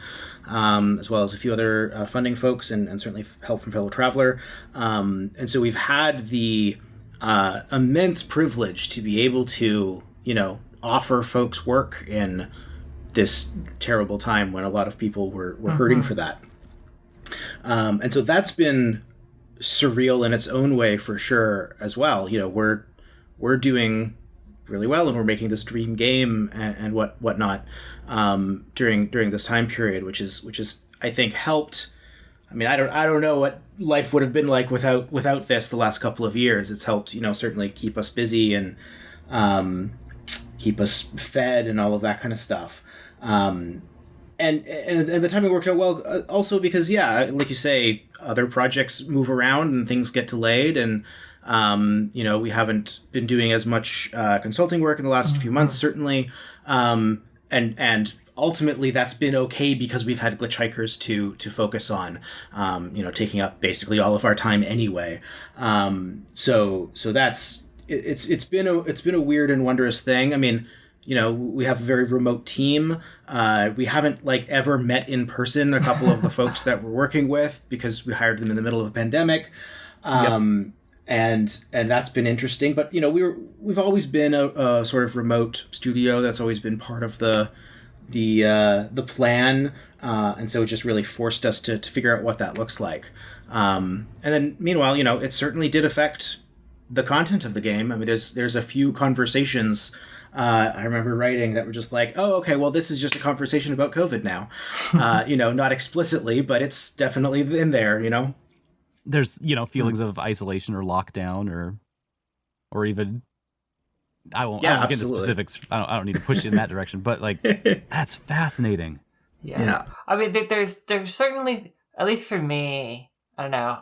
as well as a few other funding folks and certainly help from Fellow Traveler. And so we've had the immense privilege to be able to, offer folks work in this terrible time when a lot of people were hurting for that. And so that's been surreal in its own way for sure as well. We're doing really well and we're making this dream game and whatnot during this time period, which is I think helped. I mean, I don't know what life would have been like without this the last couple of years. It's helped, certainly keep us busy and keep us fed and all of that kind of stuff. And the timing worked out well also because, like you say, other projects move around and things get delayed and, we haven't been doing as much consulting work in the last few months, certainly. And ultimately that's been okay because we've had Glitchhikers to focus on, taking up basically all of our time anyway. So that's, it's been a weird and wondrous thing. I mean, we have a very remote team. We haven't ever met in person a couple of the folks that we're working with because we hired them in the middle of a pandemic. And that's been interesting, but we've always been a sort of remote studio. That's always been part of the plan, and so it just really forced us to figure out what that looks like. And then meanwhile, it certainly did affect the content of the game. I mean, there's a few conversations I remember writing that were just like, oh, okay, well, this is just a conversation about COVID now. Not explicitly, but it's definitely in there. There's feelings of isolation or lockdown or even I won't get into specifics. I don't need to push you in that direction, but that's fascinating. Yeah. I mean, there's certainly, at least for me, I don't know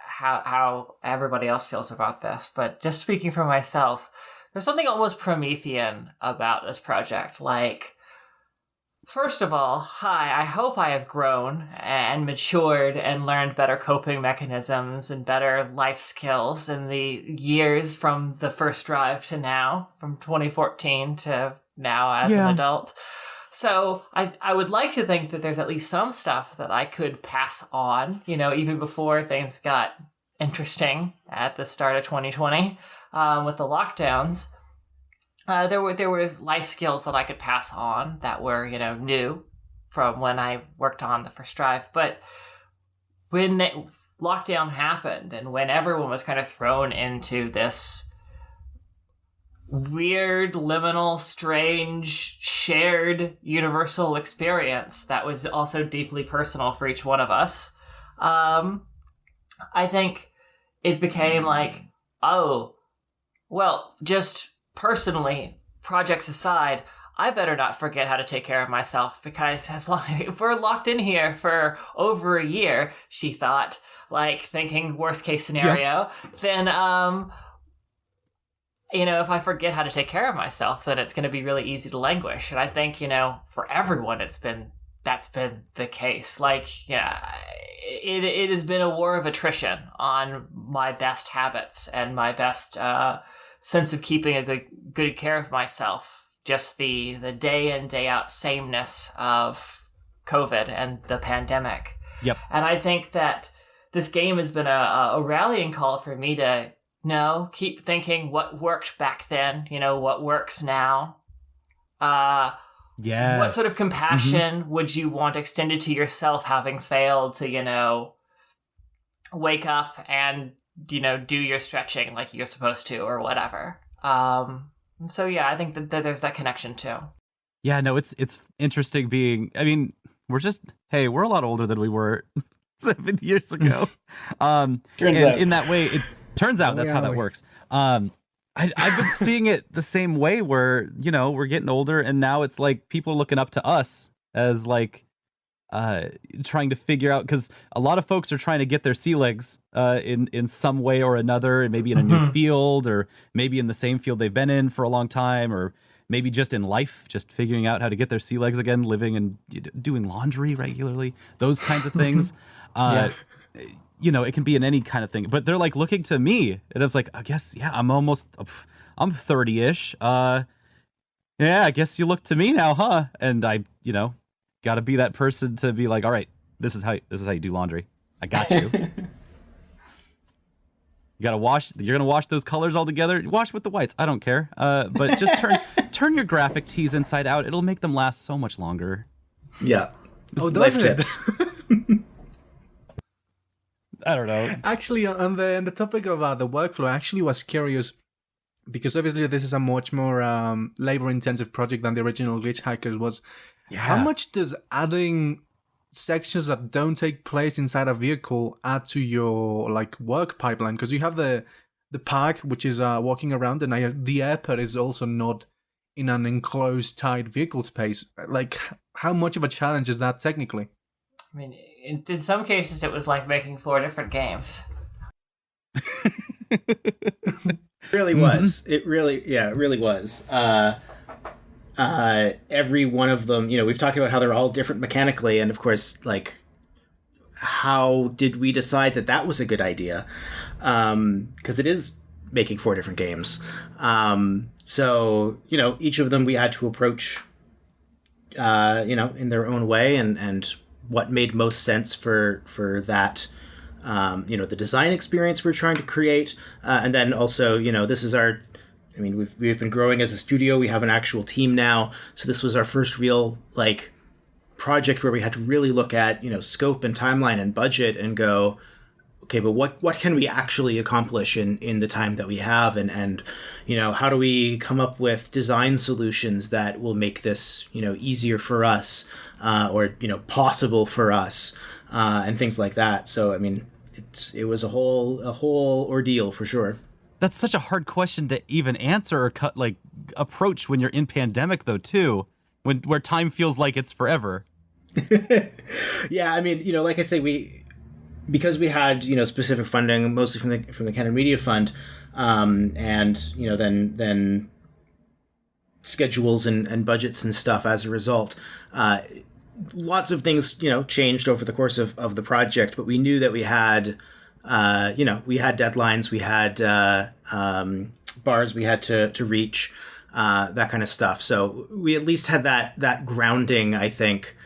how everybody else feels about this, but just speaking for myself, there's something almost Promethean about this project. First of all, I hope I have grown and matured and learned better coping mechanisms and better life skills in the years from the first drive to now, from 2014 to now as an adult. So I would like to think that there's at least some stuff that I could pass on, even before things got interesting at the start of 2020 with the lockdowns. There were life skills that I could pass on that were, new from when I worked on the first drive. But when the lockdown happened and when everyone was kind of thrown into this weird, liminal, strange, shared universal experience that was also deeply personal for each one of us, I think it became just personally, projects aside, I better not forget how to take care of myself because if we're locked in here for over a year, she thought, thinking worst case scenario, then if I forget how to take care of myself, then it's going to be really easy to languish. And I think, for everyone, that's been the case. It has been a war of attrition on my best habits and my best sense of keeping a good care of myself. Just the day in, day out sameness of COVID and the pandemic. Yep. And I think that this game has been a rallying call for me to keep thinking what worked back then, what works now. Yes. What sort of compassion would you want extended to yourself having failed to, wake up and, do your stretching like you're supposed to or whatever. So yeah, I think that there's that connection too. Yeah, no, it's interesting we're a lot older than we were 7 years ago. Turns out. In that way, it turns out that's how that works. I've been seeing it the same way where, we're getting older and now it's people are looking up to us as trying to figure out, because a lot of folks are trying to get their sea legs in some way or another, and maybe in a new field or maybe in the same field they've been in for a long time, or maybe just in life, just figuring out how to get their sea legs again, living and doing laundry regularly, those kinds of things. You know, it can be in any kind of thing, but they're like looking to me, and I was like, I guess, yeah, I'm 30-ish. Yeah, I guess you look to me now, huh? And I, you know, got to be that person to be like, all right, this is how you do laundry. I got you. You gotta wash. You're gonna wash those colors all together. Wash with the whites. I don't care. But just turn your graphic tees inside out. It'll make them last so much longer. Yeah. Oh, Life does it? tips. I don't know. Actually, on the topic of the workflow, I actually was curious because obviously this is a much more labor-intensive project than the original Glitchhikers was. Yeah. How much does adding sections that don't take place inside a vehicle add to your like work pipeline? Because you have the park, which is walking around, and the airport is also not in an enclosed, tight vehicle space. Like, how much of a challenge is that technically? I mean, in some cases, it was like making 4 different games. It really was. It really was. Every one of them, you know, we've talked about how they're all different mechanically, and of course, like, how did we decide that was a good idea? Because it is making 4 different games. So, you know, each of them we had to approach, you know, in their own way, and what made most sense for that, you know, the design experience we're trying to create, and then also, you know, this is our. I mean, we've been growing as a studio. We have an actual team now, so this was our first real like project where we had to really look at, you know, scope and timeline and budget and go, okay, but what can we actually accomplish in the time that we have, and you know, how do we come up with design solutions that will make this, you know, easier for us, or, you know, possible for us, and things like that. So I mean, it was a whole ordeal for sure. That's such a hard question to even answer or approach when you're in pandemic, though, too, where time feels like it's forever. Yeah, I mean, you know, like I say, because we had, you know, specific funding, mostly from the Canon Media Fund, and you know, then schedules and budgets and stuff as a result. Lots of things, you know, changed over the course of the project, but we knew that we had. You know, we had deadlines, we had bars we had to reach, that kind of stuff. So we at least had that grounding. I think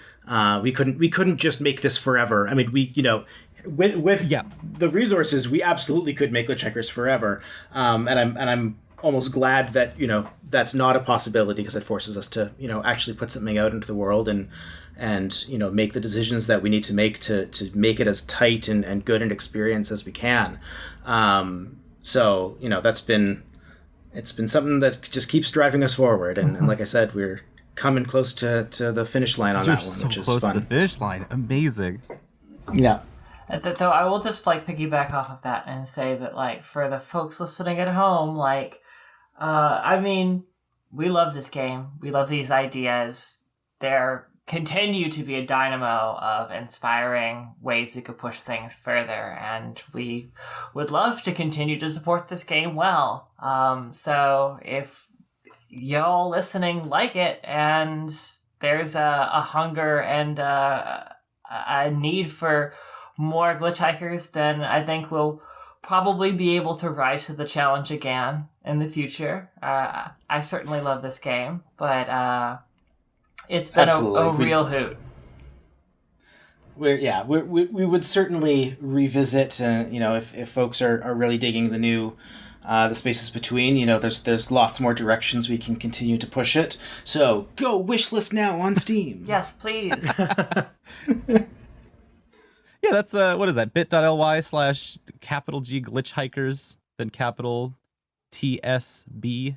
we couldn't just make this forever. I mean, we, you know, with the resources, we absolutely could make Glitchhikers forever. And I'm almost glad that, you know, that's not a possibility, because it forces us to, you know, actually put something out into the world and you know, make the decisions that we need to make it as tight and good an experience as we can. So, you know, it's been something that just keeps driving us forward. And like I said, we're coming close to the finish line on that one, which is fun. Close to the finish line. Amazing. Yeah. Though I will just like piggyback off of that and say that, like, for the folks listening at home, like, I mean, we love this game. We love these ideas. They're continue to be a dynamo of inspiring ways we could push things further, and we would love to continue to support this game well. So if y'all listening like it, and there's a hunger and a need for more Glitchhikers, then I think we'll probably be able to rise to the challenge again in the future. I certainly love this game, but it's been a real hoot. We would certainly revisit, you know, if folks are really digging the new the spaces between, you know, there's lots more directions we can continue to push it. So go wishlist now on Steam. Yes, please. Yeah, that's what is that? bit.ly/capital G Glitchhikers, then capital TSB. I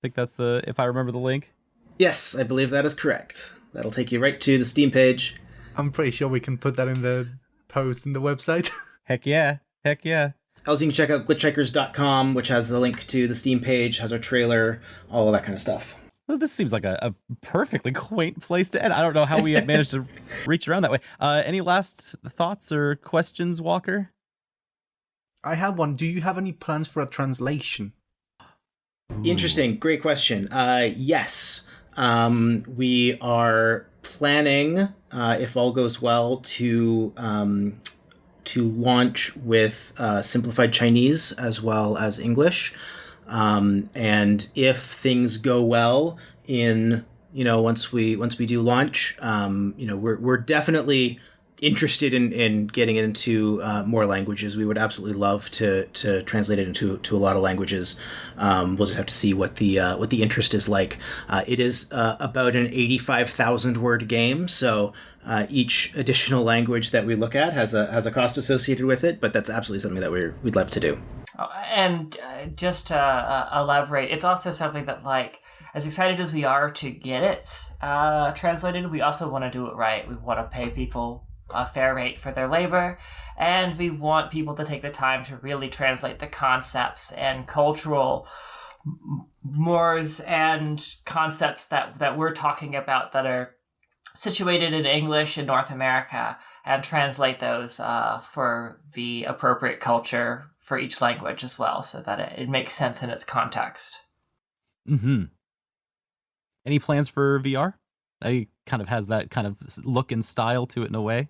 think that's if I remember the link. Yes, I believe that is correct. That'll take you right to the Steam page. I'm pretty sure we can put that in the post in the website. Heck yeah. Also, you can check out glitchhikers.com, which has the link to the Steam page, has our trailer, all of that kind of stuff. Well, this seems like a perfectly quaint place to end. I don't know how we had managed to reach around that way. Any last thoughts or questions, Walker? I have one. Do you have any plans for a translation? Interesting. Great question. Yes. We are planning, if all goes well, to launch with simplified Chinese as well as English. And if things go well once we do launch, we're definitely interested in getting it into more languages. We would absolutely love to translate it into a lot of languages. We'll just have to see what the interest is like. It is about an 85,000 word game, so each additional language that we look at has a cost associated with it. But that's absolutely something that we'd love to do. And just to elaborate, it's also something that, like, as excited as we are to get it translated, we also want to do it right. We want to pay people a fair rate for their labor, and we want people to take the time to really translate the concepts and cultural mores and concepts that we're talking about that are situated in English in North America, and translate those for the appropriate culture for each language as well, so that it makes sense in its context. Mm-hmm. Any plans for VR? It kind of has that kind of look and style to it in a way.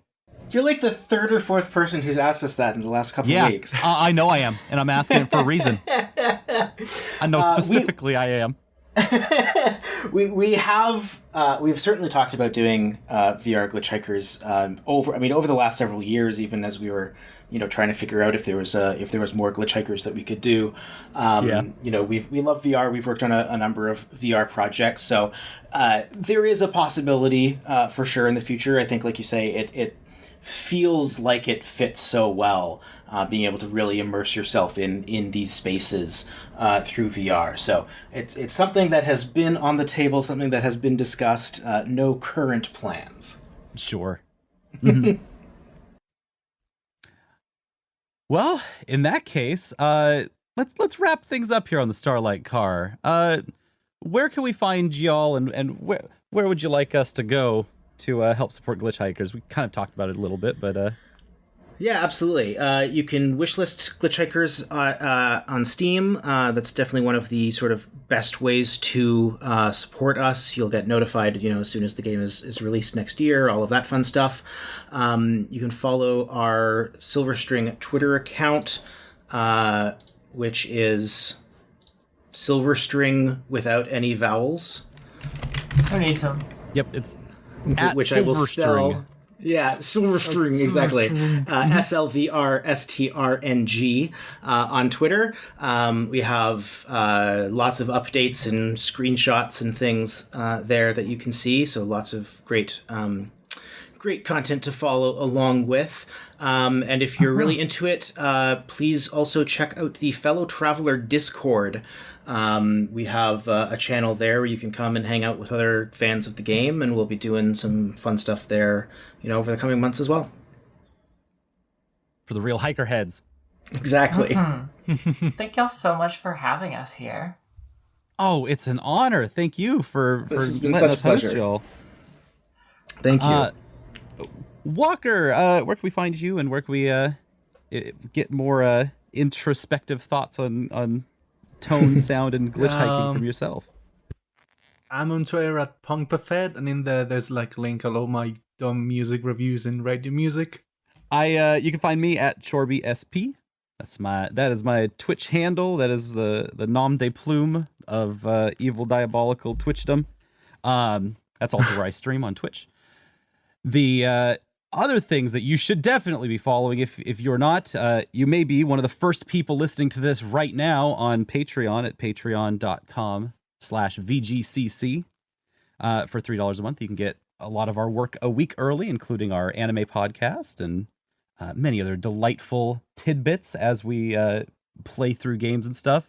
You're like the third or fourth person who's asked us that in the last couple of weeks. I know I am, and I'm asking it for a reason. I know specifically I am. We've certainly talked about doing VR Glitchhikers over the last several years, even as we were trying to figure out if there was more Glitchhikers that we could do. We love VR. We've worked on a number of VR projects, so there is a possibility for sure in the future. I think, like you say, it feels like it fits so well, being able to really immerse yourself in these spaces through VR. So it's something that has been on the table, something that has been discussed. No current plans. Sure. Mm-hmm. Well, in that case, let's wrap things up here on the Starlight Car. Where can we find y'all, and where would you like us to go to help support Glitchhikers? We kind of talked about it a little bit, but yeah, absolutely. You can wishlist Glitchhikers on Steam. That's definitely one of the sort of best ways to support us. You'll get notified, as soon as the game is released next year, all of that fun stuff. You can follow our Silverstring Twitter account, which is Silverstring without any vowels. Who needs them? Yep, it's which I will spell. Yeah, Silverstring, exactly. SLVRSTRNG on Twitter. We have lots of updates and screenshots and things there that you can see. So lots of great content to follow along with. And if you're really into it, please also check out the Fellow Traveler Discord. We have a channel there where you can come and hang out with other fans of the game, and we'll be doing some fun stuff there, over the coming months as well. For the real hiker heads. Exactly. Mm-hmm. Thank y'all so much for having us here. Oh, it's an honor. Thank you for this has been letting such us a pleasure. host y'all. Thank you. Walker, where can we find you, and where can we get more introspective thoughts on tone, sound, and glitch hiking from yourself? I'm on Twitter at PunkBuffet, and in there's like a link of all my dumb music reviews and radio music. You can find me at ChorbySP. That is my Twitch handle. That is the nom de plume of evil diabolical Twitchdom. That's also where I stream on Twitch. The other things that you should definitely be following, if you're not, you may be one of the first people listening to this right now on Patreon at patreon.com/VGCC. For $3 a month, you can get a lot of our work a week early, including our anime podcast and many other delightful tidbits as we play through games and stuff.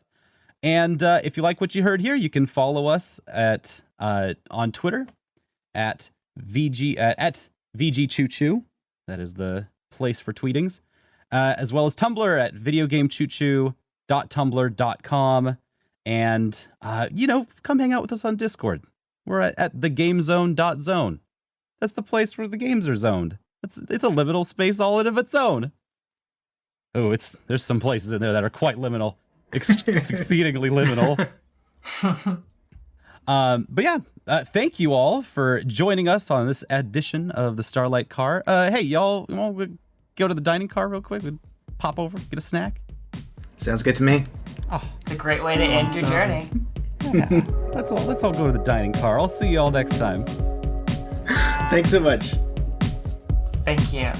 And if you like what you heard here, you can follow us at on Twitter at VGChooChoo. That is the place for tweetings. As well as Tumblr at videogamechoochoo.tumblr.com. And, come hang out with us on Discord. We're at thegamezone.zone. That's the place where the games are zoned. It's a liminal space all of its own. Oh, there's some places in there that are quite liminal. Exceedingly liminal. But yeah, thank you all for joining us on this edition of the Starlight Car. Hey, y'all, we'll go to the dining car real quick. We'll pop over, get a snack. Sounds good to me. Oh, It's a great way to end your journey. yeah. Let's all go to the dining car. I'll see y'all next time. Thanks so much. Thank you.